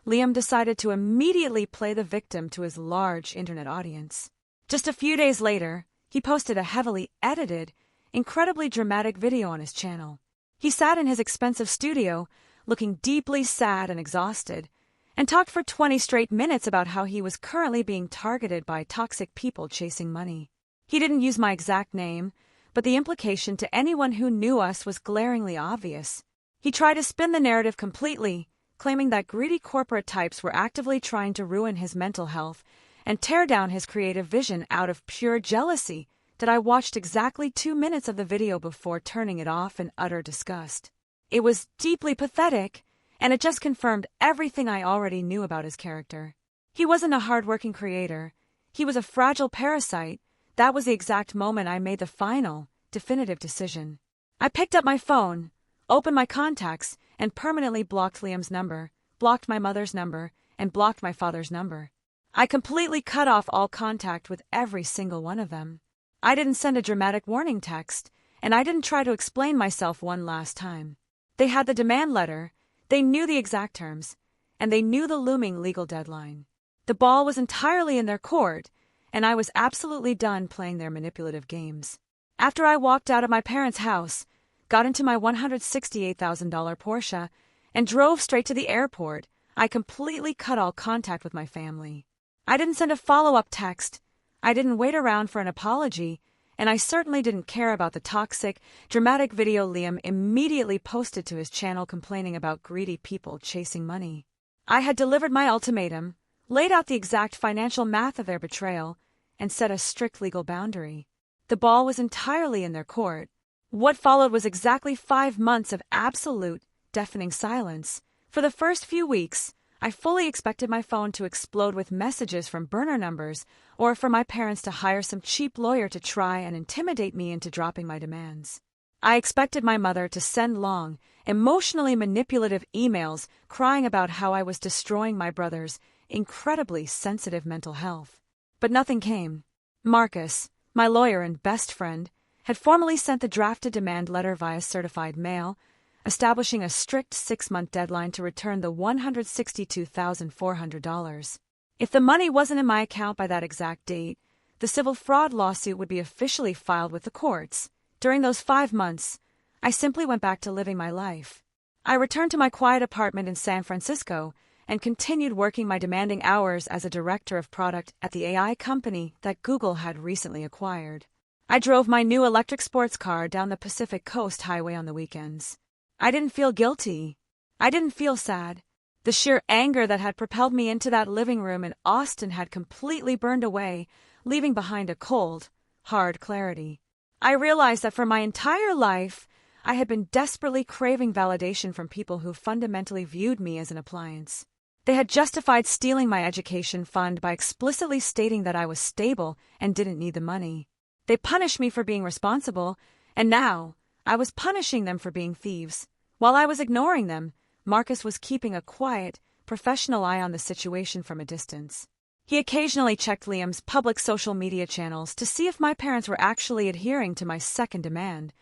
Liam decided to immediately play the victim to his large internet audience. Just a few days later, he posted a heavily edited, incredibly dramatic video on his channel. He sat in his expensive studio, looking deeply sad and exhausted, and talked for 20 straight minutes about how he was currently being targeted by toxic people chasing money. He didn't use my exact name, but the implication to anyone who knew us was glaringly obvious. He tried to spin the narrative completely, claiming that greedy corporate types were actively trying to ruin his mental health and tear down his creative vision out of pure jealousy. That I watched exactly 2 minutes of the video before turning it off in utter disgust. It was deeply pathetic and it just confirmed everything I already knew about his character. He wasn't a hard-working creator. He was a fragile parasite. That was the exact moment I made the final, definitive decision. I picked up my phone, opened my contacts, and permanently blocked Liam's number, blocked my mother's number, and blocked my father's number. I completely cut off all contact with every single one of them. I didn't send a dramatic warning text, and I didn't try to explain myself one last time. They had the demand letter, they knew the exact terms, and they knew the looming legal deadline. The ball was entirely in their court, and I was absolutely done playing their manipulative games. After I walked out of my parents' house, got into my $168,000 Porsche, and drove straight to the airport, I completely cut all contact with my family. I didn't send a follow-up text, I didn't wait around for an apology, and I certainly didn't care about the toxic, dramatic video Liam immediately posted to his channel complaining about greedy people chasing money. I had delivered my ultimatum, laid out the exact financial math of their betrayal, and set a strict legal boundary. The ball was entirely in their court. What followed was exactly 5 months of absolute, deafening silence. For the first few weeks, I fully expected my phone to explode with messages from burner numbers or for my parents to hire some cheap lawyer to try and intimidate me into dropping my demands. I expected my mother to send long, emotionally manipulative emails crying about how I was destroying my brother's incredibly sensitive mental health. But nothing came. Marcus, my lawyer and best friend, had formally sent the drafted demand letter via certified mail, establishing a strict 6-month deadline to return the $162,400. If the money wasn't in my account by that exact date, the civil fraud lawsuit would be officially filed with the courts. During those 5 months, I simply went back to living my life. I returned to my quiet apartment in San Francisco and continued working my demanding hours as a director of product at the AI company that Google had recently acquired. I drove my new electric sports car down the Pacific Coast Highway on the weekends. I didn't feel guilty. I didn't feel sad. The sheer anger that had propelled me into that living room in Austin had completely burned away, leaving behind a cold, hard clarity. I realized that for my entire life, I had been desperately craving validation from people who fundamentally viewed me as an appliance. They had justified stealing my education fund by explicitly stating that I was stable and didn't need the money. They punished me for being responsible, and now I was punishing them for being thieves. While I was ignoring them, Marcus was keeping a quiet, professional eye on the situation from a distance. He occasionally checked Liam's public social media channels to see if my parents were actually adhering to my second demand,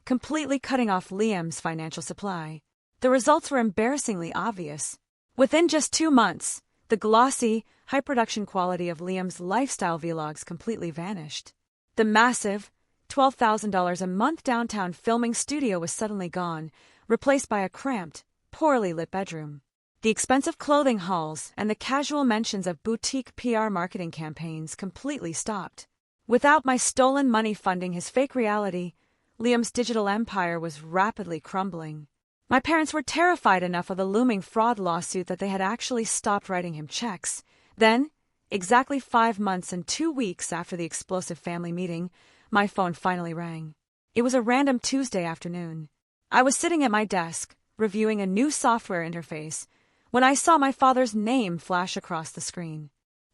completely cutting off Liam's financial supply. The results were embarrassingly obvious. Within just 2 months, the glossy, high-production quality of Liam's lifestyle vlogs completely vanished. The massive, $12,000 a month downtown filming studio was suddenly gone, replaced by a cramped, poorly lit bedroom. The expensive clothing hauls and the casual mentions of boutique PR marketing campaigns completely stopped. Without my stolen money funding his fake reality, Liam's digital empire was rapidly crumbling. My parents were terrified enough of the looming fraud lawsuit that they had actually stopped writing him checks. Then, exactly 5 months and 2 weeks after the explosive family meeting, my phone finally rang. It was a random Tuesday afternoon. I was sitting at my desk, reviewing a new software interface, when I saw my father's name flash across the screen.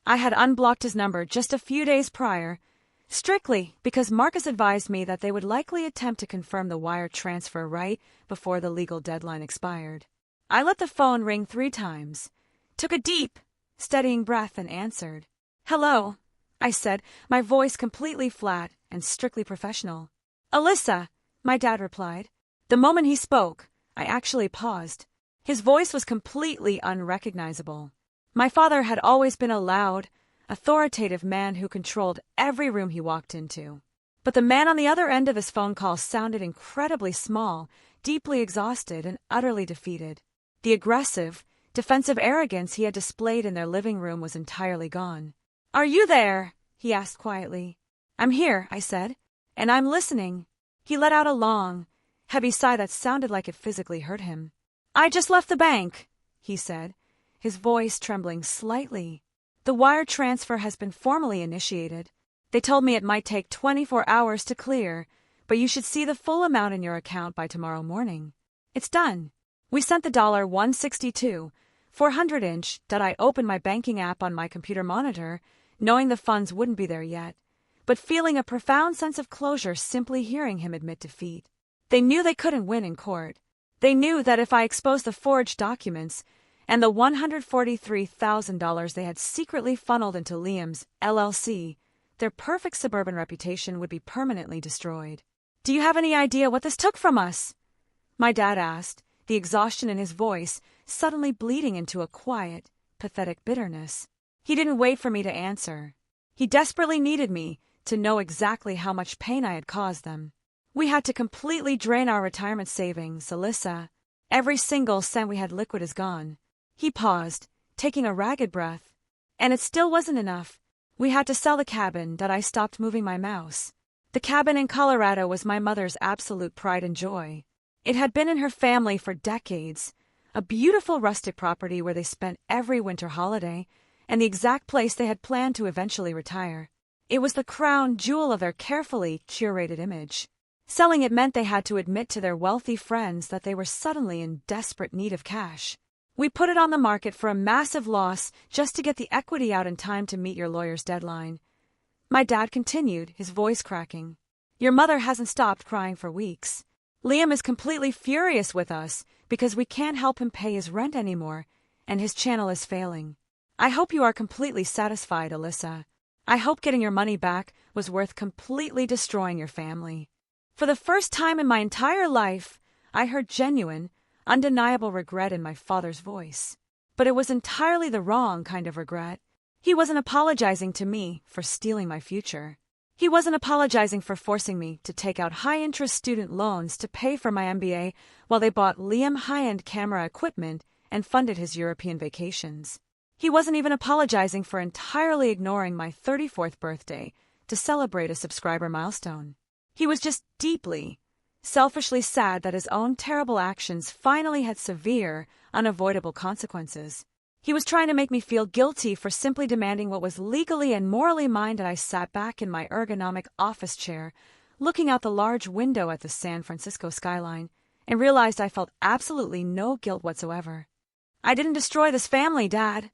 I had unblocked his number just a few days prior, strictly because Marcus advised me that they would likely attempt to confirm the wire transfer right before the legal deadline expired. I let the phone ring 3 times, took a deep, steadying breath and answered. "Hello," I said, my voice completely flat and strictly professional. "Alyssa," my dad replied. The moment he spoke, I actually paused. His voice was completely unrecognizable. My father had always been a loud, authoritative man who controlled every room he walked into. But the man on the other end of his phone call sounded incredibly small, deeply exhausted, and utterly defeated. The aggressive, defensive arrogance he had displayed in their living room was entirely gone. "Are you there?" he asked quietly. "I'm here," I said, "and I'm listening." He let out a long, heavy sigh that sounded like it physically hurt him. "I just left the bank," he said, his voice trembling slightly. "The wire transfer has been formally initiated. They told me it might take 24 hours to clear, but you should see the full amount in your account by tomorrow morning. It's done. We sent the $162, 400-inch. I opened my banking app on my computer monitor, knowing the funds wouldn't be there yet, but feeling a profound sense of closure simply hearing him admit defeat. They knew they couldn't win in court. They knew that if I exposed the forged documents and the $143,000 they had secretly funneled into Liam's LLC, their perfect suburban reputation would be permanently destroyed. "Do you have any idea what this took from us?" my dad asked, the exhaustion in his voice suddenly bleeding into a quiet, pathetic bitterness. He didn't wait for me to answer. He desperately needed me to know exactly how much pain I had caused them. "We had to completely drain our retirement savings, Alyssa. Every single cent we had liquid is gone." He paused, taking a ragged breath. "And it still wasn't enough. We had to sell the cabin. I stopped moving my mouse. The cabin in Colorado was my mother's absolute pride and joy. It had been in her family for decades, a beautiful rustic property where they spent every winter holiday, and the exact place they had planned to eventually retire. It was the crown jewel of their carefully curated image. Selling it meant they had to admit to their wealthy friends that they were suddenly in desperate need of cash. We put it on the market for a massive loss just to get the equity out in time to meet your lawyer's deadline." My dad continued, his voice cracking. "Your mother hasn't stopped crying for weeks. Liam is completely furious with us because we can't help him pay his rent anymore, and his channel is failing. I hope you are completely satisfied, Alyssa. I hope getting your money back was worth completely destroying your family." For the first time in my entire life, I heard genuine, undeniable regret in my father's voice. But it was entirely the wrong kind of regret. He wasn't apologizing to me for stealing my future. He wasn't apologizing for forcing me to take out high-interest student loans to pay for my MBA while they bought Liam high-end camera equipment and funded his European vacations. He wasn't even apologizing for entirely ignoring my 34th birthday to celebrate a subscriber milestone. He was just deeply, selfishly sad that his own terrible actions finally had severe, unavoidable consequences. He was trying to make me feel guilty for simply demanding what was legally and morally mine. And I sat back in my ergonomic office chair, looking out the large window at the San Francisco skyline, and realized I felt absolutely no guilt whatsoever. "I didn't destroy this family, Dad,"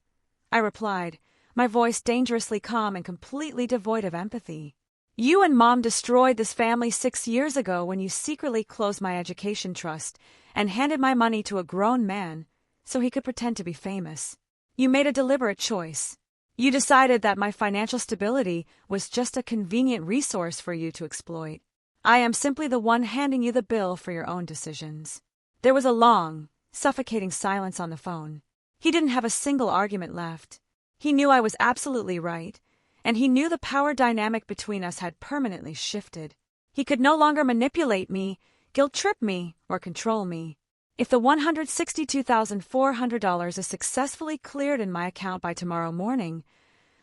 I replied, my voice dangerously calm and completely devoid of empathy. "You and Mom destroyed this family 6 years ago when you secretly closed my education trust and handed my money to a grown man so he could pretend to be famous. You made a deliberate choice. You decided that my financial stability was just a convenient resource for you to exploit. I am simply the one handing you the bill for your own decisions." There was a long, suffocating silence on the phone. He didn't have a single argument left. He knew I was absolutely right, and he knew the power dynamic between us had permanently shifted. He could no longer manipulate me, guilt-trip me, or control me. "If the $162,400 is successfully cleared in my account by tomorrow morning,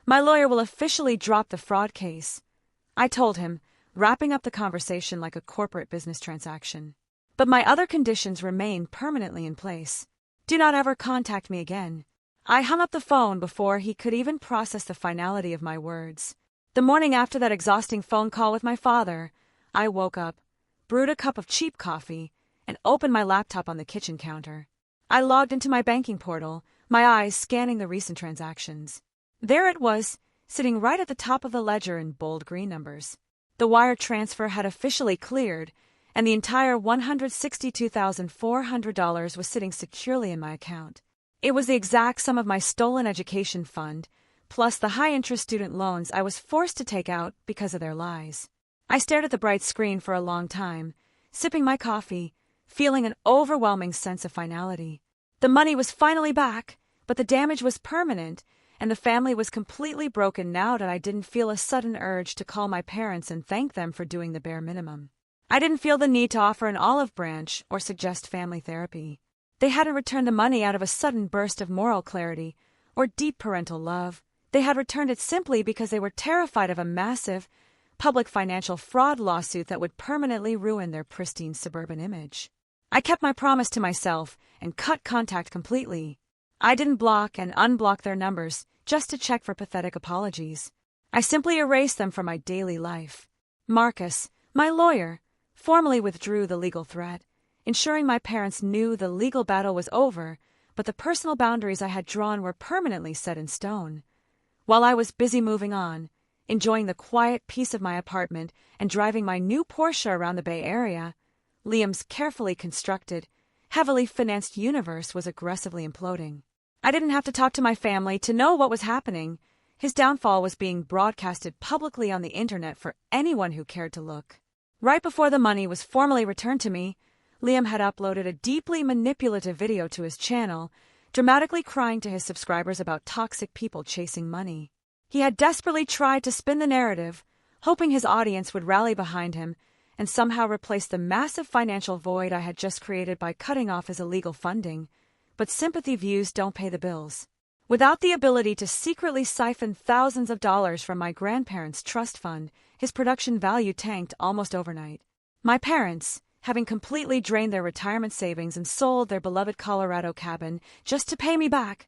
my lawyer will officially drop the fraud case," I told him, wrapping up the conversation like a corporate business transaction. "But my other conditions remain permanently in place. Do not ever contact me again." I hung up the phone before he could even process the finality of my words. The morning after that exhausting phone call with my father, I woke up, brewed a cup of cheap coffee, and opened my laptop on the kitchen counter. I logged into my banking portal, my eyes scanning the recent transactions. There it was, sitting right at the top of the ledger in bold green numbers. The wire transfer had officially cleared, and the entire $162,400 was sitting securely in my account. It was the exact sum of my stolen education fund, plus the high-interest student loans I was forced to take out because of their lies. I stared at the bright screen for a long time, sipping my coffee, feeling an overwhelming sense of finality. The money was finally back, but the damage was permanent, and the family was completely broken now that I didn't feel a sudden urge to call my parents and thank them for doing the bare minimum. I didn't feel the need to offer an olive branch or suggest family therapy. They hadn't returned the money out of a sudden burst of moral clarity or deep parental love. They had returned it simply because they were terrified of a massive, public financial fraud lawsuit that would permanently ruin their pristine suburban image. I kept my promise to myself and cut contact completely. I didn't block and unblock their numbers just to check for pathetic apologies. I simply erased them from my daily life. Marcus, my lawyer, formally withdrew the legal threat, ensuring my parents knew the legal battle was over, but the personal boundaries I had drawn were permanently set in stone. While I was busy moving on, enjoying the quiet peace of my apartment and driving my new Porsche around the Bay Area, Liam's carefully constructed, heavily financed universe was aggressively imploding. I didn't have to talk to my family to know what was happening. His downfall was being broadcasted publicly on the internet for anyone who cared to look. Right before the money was formally returned to me, Liam had uploaded a deeply manipulative video to his channel, dramatically crying to his subscribers about toxic people chasing money. He had desperately tried to spin the narrative, hoping his audience would rally behind him and somehow replace the massive financial void I had just created by cutting off his illegal funding. But sympathy views don't pay the bills. Without the ability to secretly siphon thousands of dollars from my grandparents' trust fund, his production value tanked almost overnight. My parents, having completely drained their retirement savings and sold their beloved Colorado cabin just to pay me back,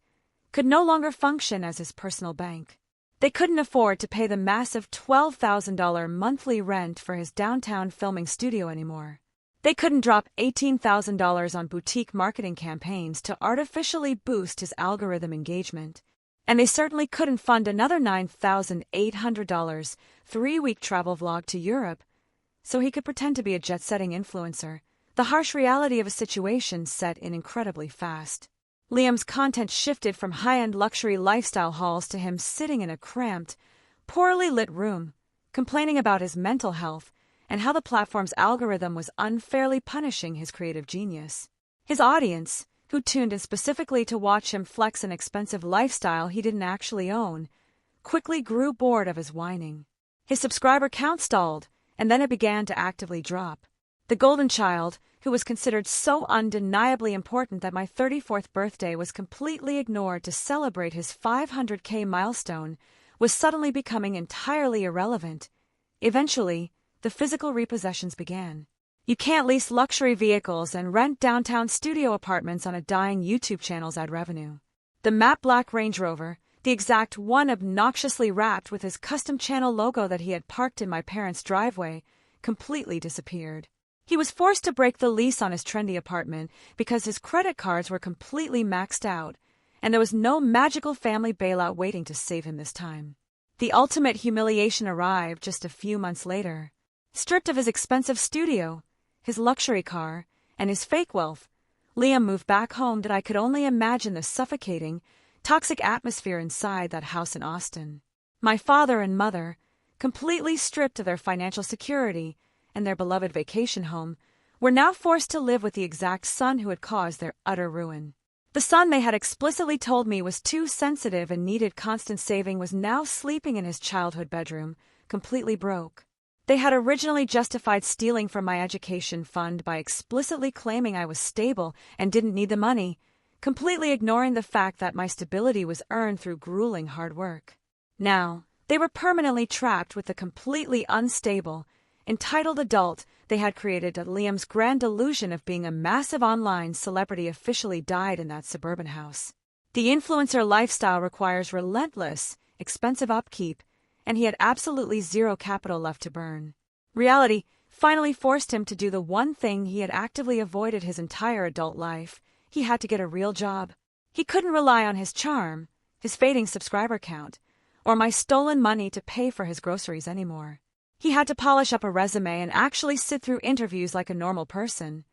could no longer function as his personal bank. They couldn't afford to pay the massive $12,000 monthly rent for his downtown filming studio anymore. They couldn't drop $18,000 on boutique marketing campaigns to artificially boost his algorithm engagement. And they certainly couldn't fund another $9,800 three-week travel vlog to Europe so he could pretend to be a jet-setting influencer. The harsh reality of a situation set in incredibly fast. Liam's content shifted from high-end luxury lifestyle hauls to him sitting in a cramped, poorly lit room, complaining about his mental health and how the platform's algorithm was unfairly punishing his creative genius. His audience, who tuned in specifically to watch him flex an expensive lifestyle he didn't actually own, quickly grew bored of his whining. His subscriber count stalled, and then it began to actively drop. The golden child, who was considered so undeniably important that my 34th birthday was completely ignored to celebrate his 500K milestone, was suddenly becoming entirely irrelevant. Eventually, the physical repossessions began. You can't lease luxury vehicles and rent downtown studio apartments on a dying YouTube channel's ad revenue. The matte black Range Rover, the exact one obnoxiously wrapped with his custom channel logo that he had parked in my parents' driveway, completely disappeared. He was forced to break the lease on his trendy apartment because his credit cards were completely maxed out, and there was no magical family bailout waiting to save him this time. The ultimate humiliation arrived just a few months later. Stripped of his expensive studio, his luxury car, and his fake wealth, Liam moved back home that I could only imagine the suffocating, toxic atmosphere inside that house in Austin. My father and mother, completely stripped of their financial security and their beloved vacation home, were now forced to live with the exact son who had caused their utter ruin. The son they had explicitly told me was too sensitive and needed constant saving was now sleeping in his childhood bedroom, completely broke. They had originally justified stealing from my education fund by explicitly claiming I was stable and didn't need the money, completely ignoring the fact that my stability was earned through grueling hard work. Now, they were permanently trapped with the completely unstable, entitled adult they had created. Liam's grand delusion of being a massive online celebrity officially died in that suburban house. The influencer lifestyle requires relentless, expensive upkeep, and he had absolutely zero capital left to burn. Reality finally forced him to do the one thing he had actively avoided his entire adult life. He had to get a real job. He couldn't rely on his charm, his fading subscriber count, or my stolen money to pay for his groceries anymore. He had to polish up a resume and actually sit through interviews like a normal person.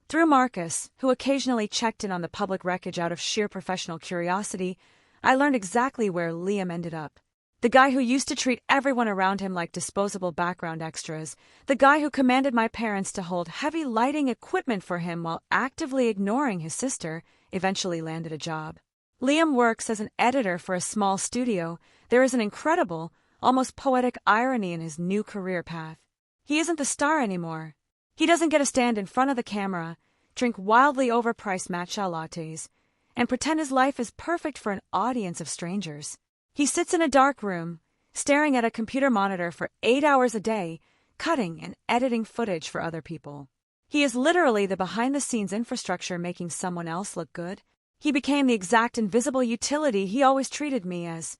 Through Marcus, who occasionally checked in on the public wreckage out of sheer professional curiosity, I learned exactly where Liam ended up. The guy who used to treat everyone around him like disposable background extras, the guy who commanded my parents to hold heavy lighting equipment for him while actively ignoring his sister, eventually landed a job. Liam works as an editor for a small studio. There is an incredible, almost poetic irony in his new career path. He isn't the star anymore. He doesn't get to stand in front of the camera, drink wildly overpriced matcha lattes, and pretend his life is perfect for an audience of strangers. He sits in a dark room, staring at a computer monitor for 8 hours a day, cutting and editing footage for other people. He is literally the behind-the-scenes infrastructure making someone else look good. He became the exact invisible utility he always treated me as.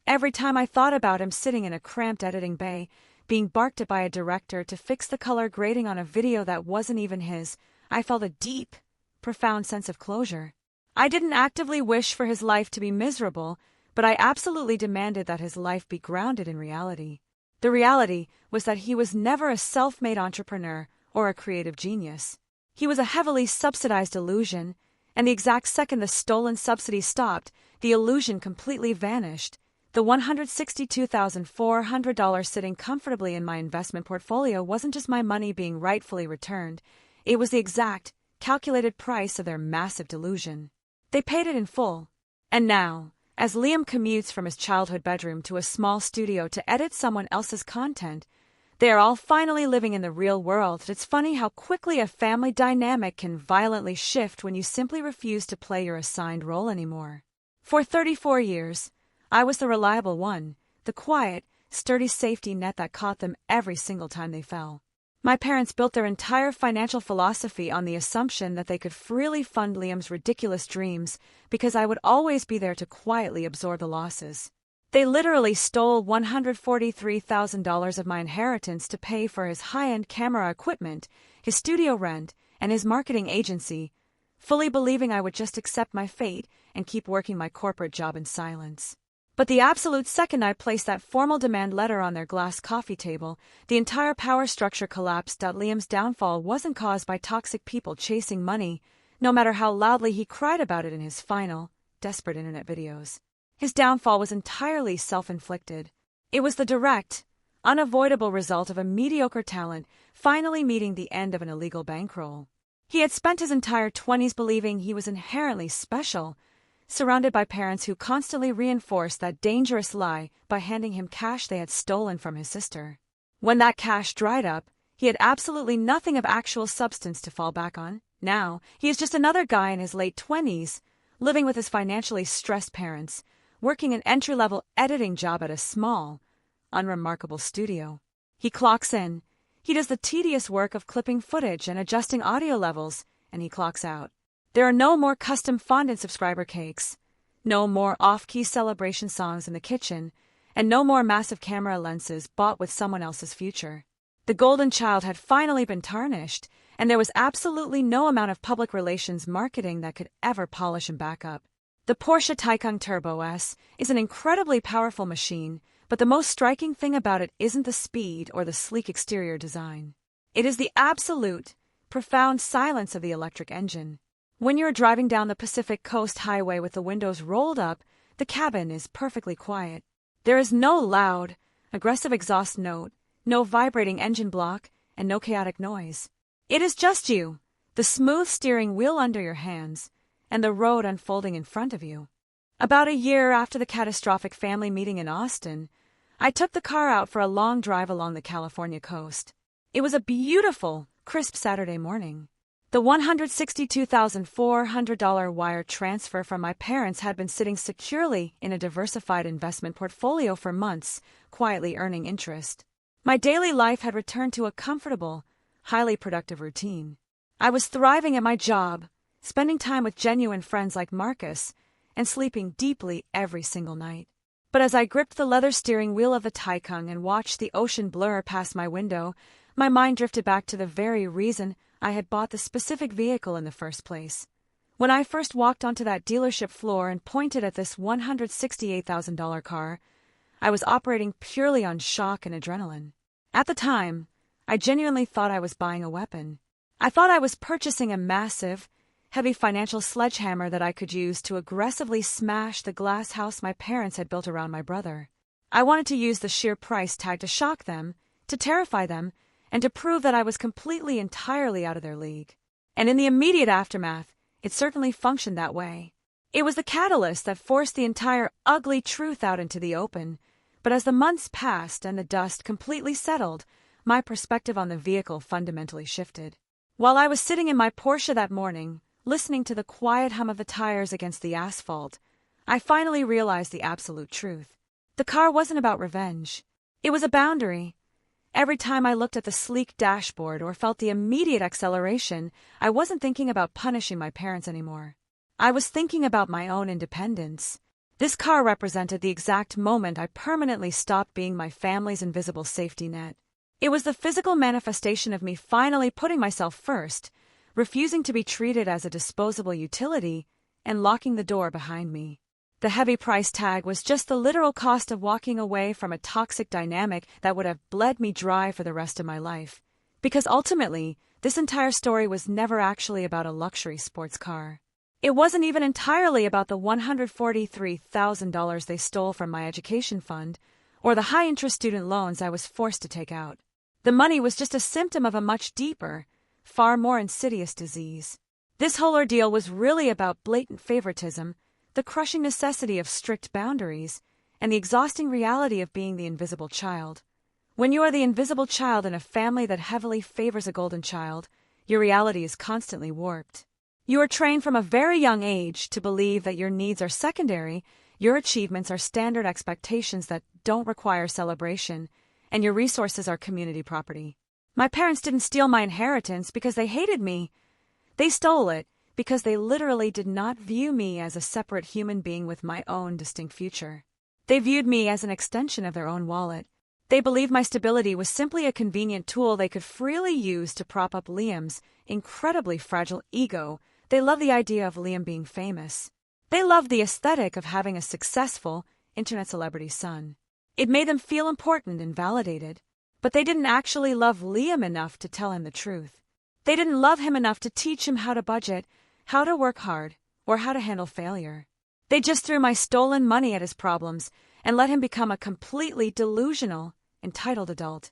Every time I thought about him sitting in a cramped editing bay, being barked at by a director to fix the color grading on a video that wasn't even his, I felt a deep, profound sense of closure. I didn't actively wish for his life to be miserable, but I absolutely demanded that his life be grounded in reality. The reality was that he was never a self-made entrepreneur or a creative genius. He was a heavily subsidized illusion, and the exact second the stolen subsidy stopped, the illusion completely vanished. The $162,400 sitting comfortably in my investment portfolio wasn't just my money being rightfully returned, it was the exact, calculated price of their massive delusion. They paid it in full. And now, as Liam commutes from his childhood bedroom to a small studio to edit someone else's content, they are all finally living in the real world. It's funny how quickly a family dynamic can violently shift when you simply refuse to play your assigned role anymore. For 34 years, I was the reliable one, the quiet, sturdy safety net that caught them every single time they fell. My parents built their entire financial philosophy on the assumption that they could freely fund Liam's ridiculous dreams because I would always be there to quietly absorb the losses. They literally stole $143,000 of my inheritance to pay for his high-end camera equipment, his studio rent, and his marketing agency, fully believing I would just accept my fate and keep working my corporate job in silence. But the absolute second I placed that formal demand letter on their glass coffee table, the entire power structure collapsed. Liam's downfall wasn't caused by toxic people chasing money, no matter how loudly he cried about it in his final, desperate internet videos. His downfall was entirely self-inflicted. It was the direct, unavoidable result of a mediocre talent finally meeting the end of an illegal bankroll. He had spent his entire 20s believing he was inherently special, surrounded by parents who constantly reinforced that dangerous lie by handing him cash they had stolen from his sister. When that cash dried up, he had absolutely nothing of actual substance to fall back on. Now, he is just another guy in his late 20s, living with his financially stressed parents, working an entry-level editing job at a small, unremarkable studio. He clocks in, he does the tedious work of clipping footage and adjusting audio levels, and he clocks out. There are no more custom fondant subscriber cakes, no more off-key celebration songs in the kitchen, and no more massive camera lenses bought with someone else's future. The golden child had finally been tarnished, and there was absolutely no amount of public relations marketing that could ever polish him back up. The Porsche Taycan Turbo S is an incredibly powerful machine, but the most striking thing about it isn't the speed or the sleek exterior design. It is the absolute, profound silence of the electric engine. When you're driving down the Pacific Coast Highway with the windows rolled up, the cabin is perfectly quiet. There is no loud, aggressive exhaust note, no vibrating engine block, and no chaotic noise. It is just you, the smooth steering wheel under your hands, and the road unfolding in front of you. About a year after the catastrophic family meeting in Austin, I took the car out for a long drive along the California coast. It was a beautiful, crisp Saturday morning. The $162,400 wire transfer from my parents had been sitting securely in a diversified investment portfolio for months, quietly earning interest. My daily life had returned to a comfortable, highly productive routine. I was thriving at my job, spending time with genuine friends like Marcus, and sleeping deeply every single night. But as I gripped the leather steering wheel of the Taycan and watched the ocean blur past my window, my mind drifted back to the very reason I had bought the specific vehicle in the first place. When I first walked onto that dealership floor and pointed at this $168,000 car, I was operating purely on shock and adrenaline. At the time, I genuinely thought I was buying a weapon. I thought I was purchasing a massive, heavy financial sledgehammer that I could use to aggressively smash the glass house my parents had built around my brother. I wanted to use the sheer price tag to shock them, to terrify them, and to prove that I was completely entirely out of their league. And in the immediate aftermath, it certainly functioned that way. It was the catalyst that forced the entire ugly truth out into the open, but as the months passed and the dust completely settled, my perspective on the vehicle fundamentally shifted. While I was sitting in my Porsche that morning, listening to the quiet hum of the tires against the asphalt, I finally realized the absolute truth. The car wasn't about revenge. It was a boundary. Every time I looked at the sleek dashboard or felt the immediate acceleration, I wasn't thinking about punishing my parents anymore. I was thinking about my own independence. This car represented the exact moment I permanently stopped being my family's invisible safety net. It was the physical manifestation of me finally putting myself first, refusing to be treated as a disposable utility, and locking the door behind me. The heavy price tag was just the literal cost of walking away from a toxic dynamic that would have bled me dry for the rest of my life. Because ultimately, this entire story was never actually about a luxury sports car. It wasn't even entirely about the $143,000 they stole from my education fund, or the high-interest student loans I was forced to take out. The money was just a symptom of a much deeper, far more insidious disease. This whole ordeal was really about blatant favoritism, the crushing necessity of strict boundaries, and the exhausting reality of being the invisible child. When you are the invisible child in a family that heavily favors a golden child, your reality is constantly warped. You are trained from a very young age to believe that your needs are secondary, your achievements are standard expectations that don't require celebration, and your resources are community property. My parents didn't steal my inheritance because they hated me. They stole it because they literally did not view me as a separate human being with my own distinct future. They viewed me as an extension of their own wallet. They believed my stability was simply a convenient tool they could freely use to prop up Liam's incredibly fragile ego. They loved the idea of Liam being famous. They loved the aesthetic of having a successful, internet celebrity son. It made them feel important and validated. But they didn't actually love Liam enough to tell him the truth. They didn't love him enough to teach him how to budget, how to work hard, or how to handle failure. They just threw my stolen money at his problems and let him become a completely delusional, entitled adult.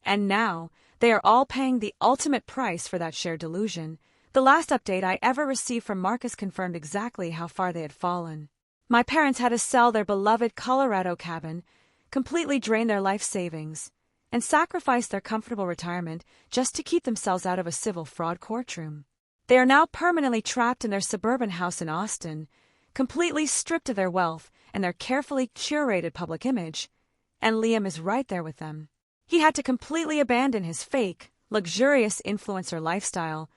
And now, they are all paying the ultimate price for that shared delusion. The last update I ever received from Marcus confirmed exactly how far they had fallen. My parents had to sell their beloved Colorado cabin, completely drain their life savings, and sacrifice their comfortable retirement just to keep themselves out of a civil fraud courtroom. They are now permanently trapped in their suburban house in Austin, completely stripped of their wealth and their carefully curated public image, and Liam is right there with them. He had to completely abandon his fake, luxurious influencer lifestyle,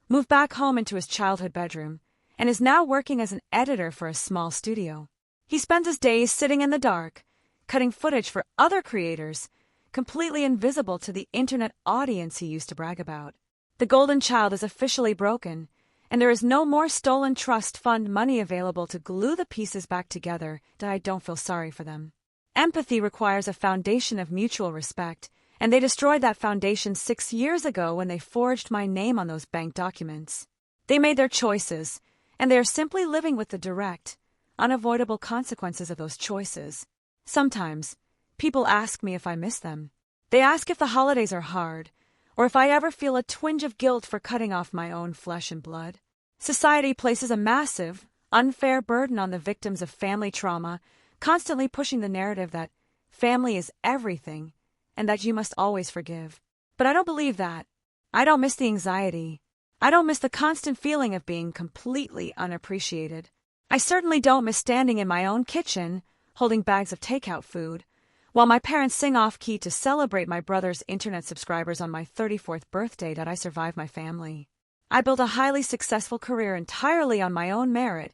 move back home into his childhood bedroom, and is now working as an editor for a small studio. He spends his days sitting in the dark, cutting footage for other creators, completely invisible to the internet audience he used to brag about. The golden child is officially broken, and there is no more stolen trust fund money available to glue the pieces back together. I don't feel sorry for them. Empathy requires a foundation of mutual respect, and they destroyed that foundation 6 years ago when they forged my name on those bank documents. They made their choices, and they are simply living with the direct, unavoidable consequences of those choices. Sometimes, people ask me if I miss them. They ask if the holidays are hard, or if I ever feel a twinge of guilt for cutting off my own flesh and blood. Society places a massive, unfair burden on the victims of family trauma, constantly pushing the narrative that family is everything and that you must always forgive. But I don't believe that. I don't miss the anxiety. I don't miss the constant feeling of being completely unappreciated. I certainly don't miss standing in my own kitchen, holding bags of takeout food, while my parents sing off-key to celebrate my brother's internet subscribers on my 34th birthday that I survived my family. I built a highly successful career entirely on my own merit.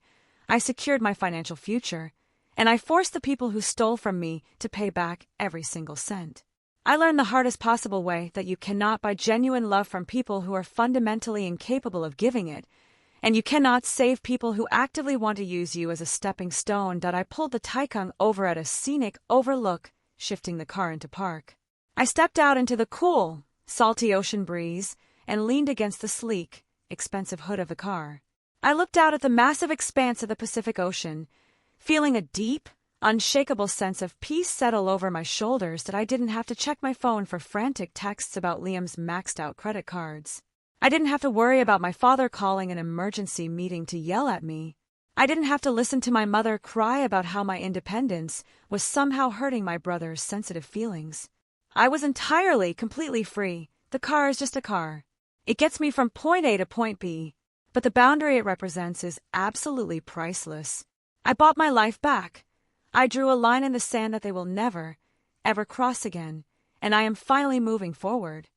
I secured my financial future, and I forced the people who stole from me to pay back every single cent. I learned the hardest possible way that you cannot buy genuine love from people who are fundamentally incapable of giving it, and you cannot save people who actively want to use you as a stepping stone. I pulled the Taikung over at a scenic overlook, shifting the car into park. I stepped out into the cool, salty ocean breeze and leaned against the sleek, expensive hood of the car. I looked out at the massive expanse of the Pacific Ocean, feeling a deep, unshakable sense of peace settle over my shoulders that I didn't have to check my phone for frantic texts about Liam's maxed-out credit cards. I didn't have to worry about my father calling an emergency meeting to yell at me. I didn't have to listen to my mother cry about how my independence was somehow hurting my brother's sensitive feelings. I was entirely, completely free. The car is just a car. It gets me from point A to point B, but the boundary it represents is absolutely priceless. I bought my life back. I drew a line in the sand that they will never, ever cross again, and I am finally moving forward.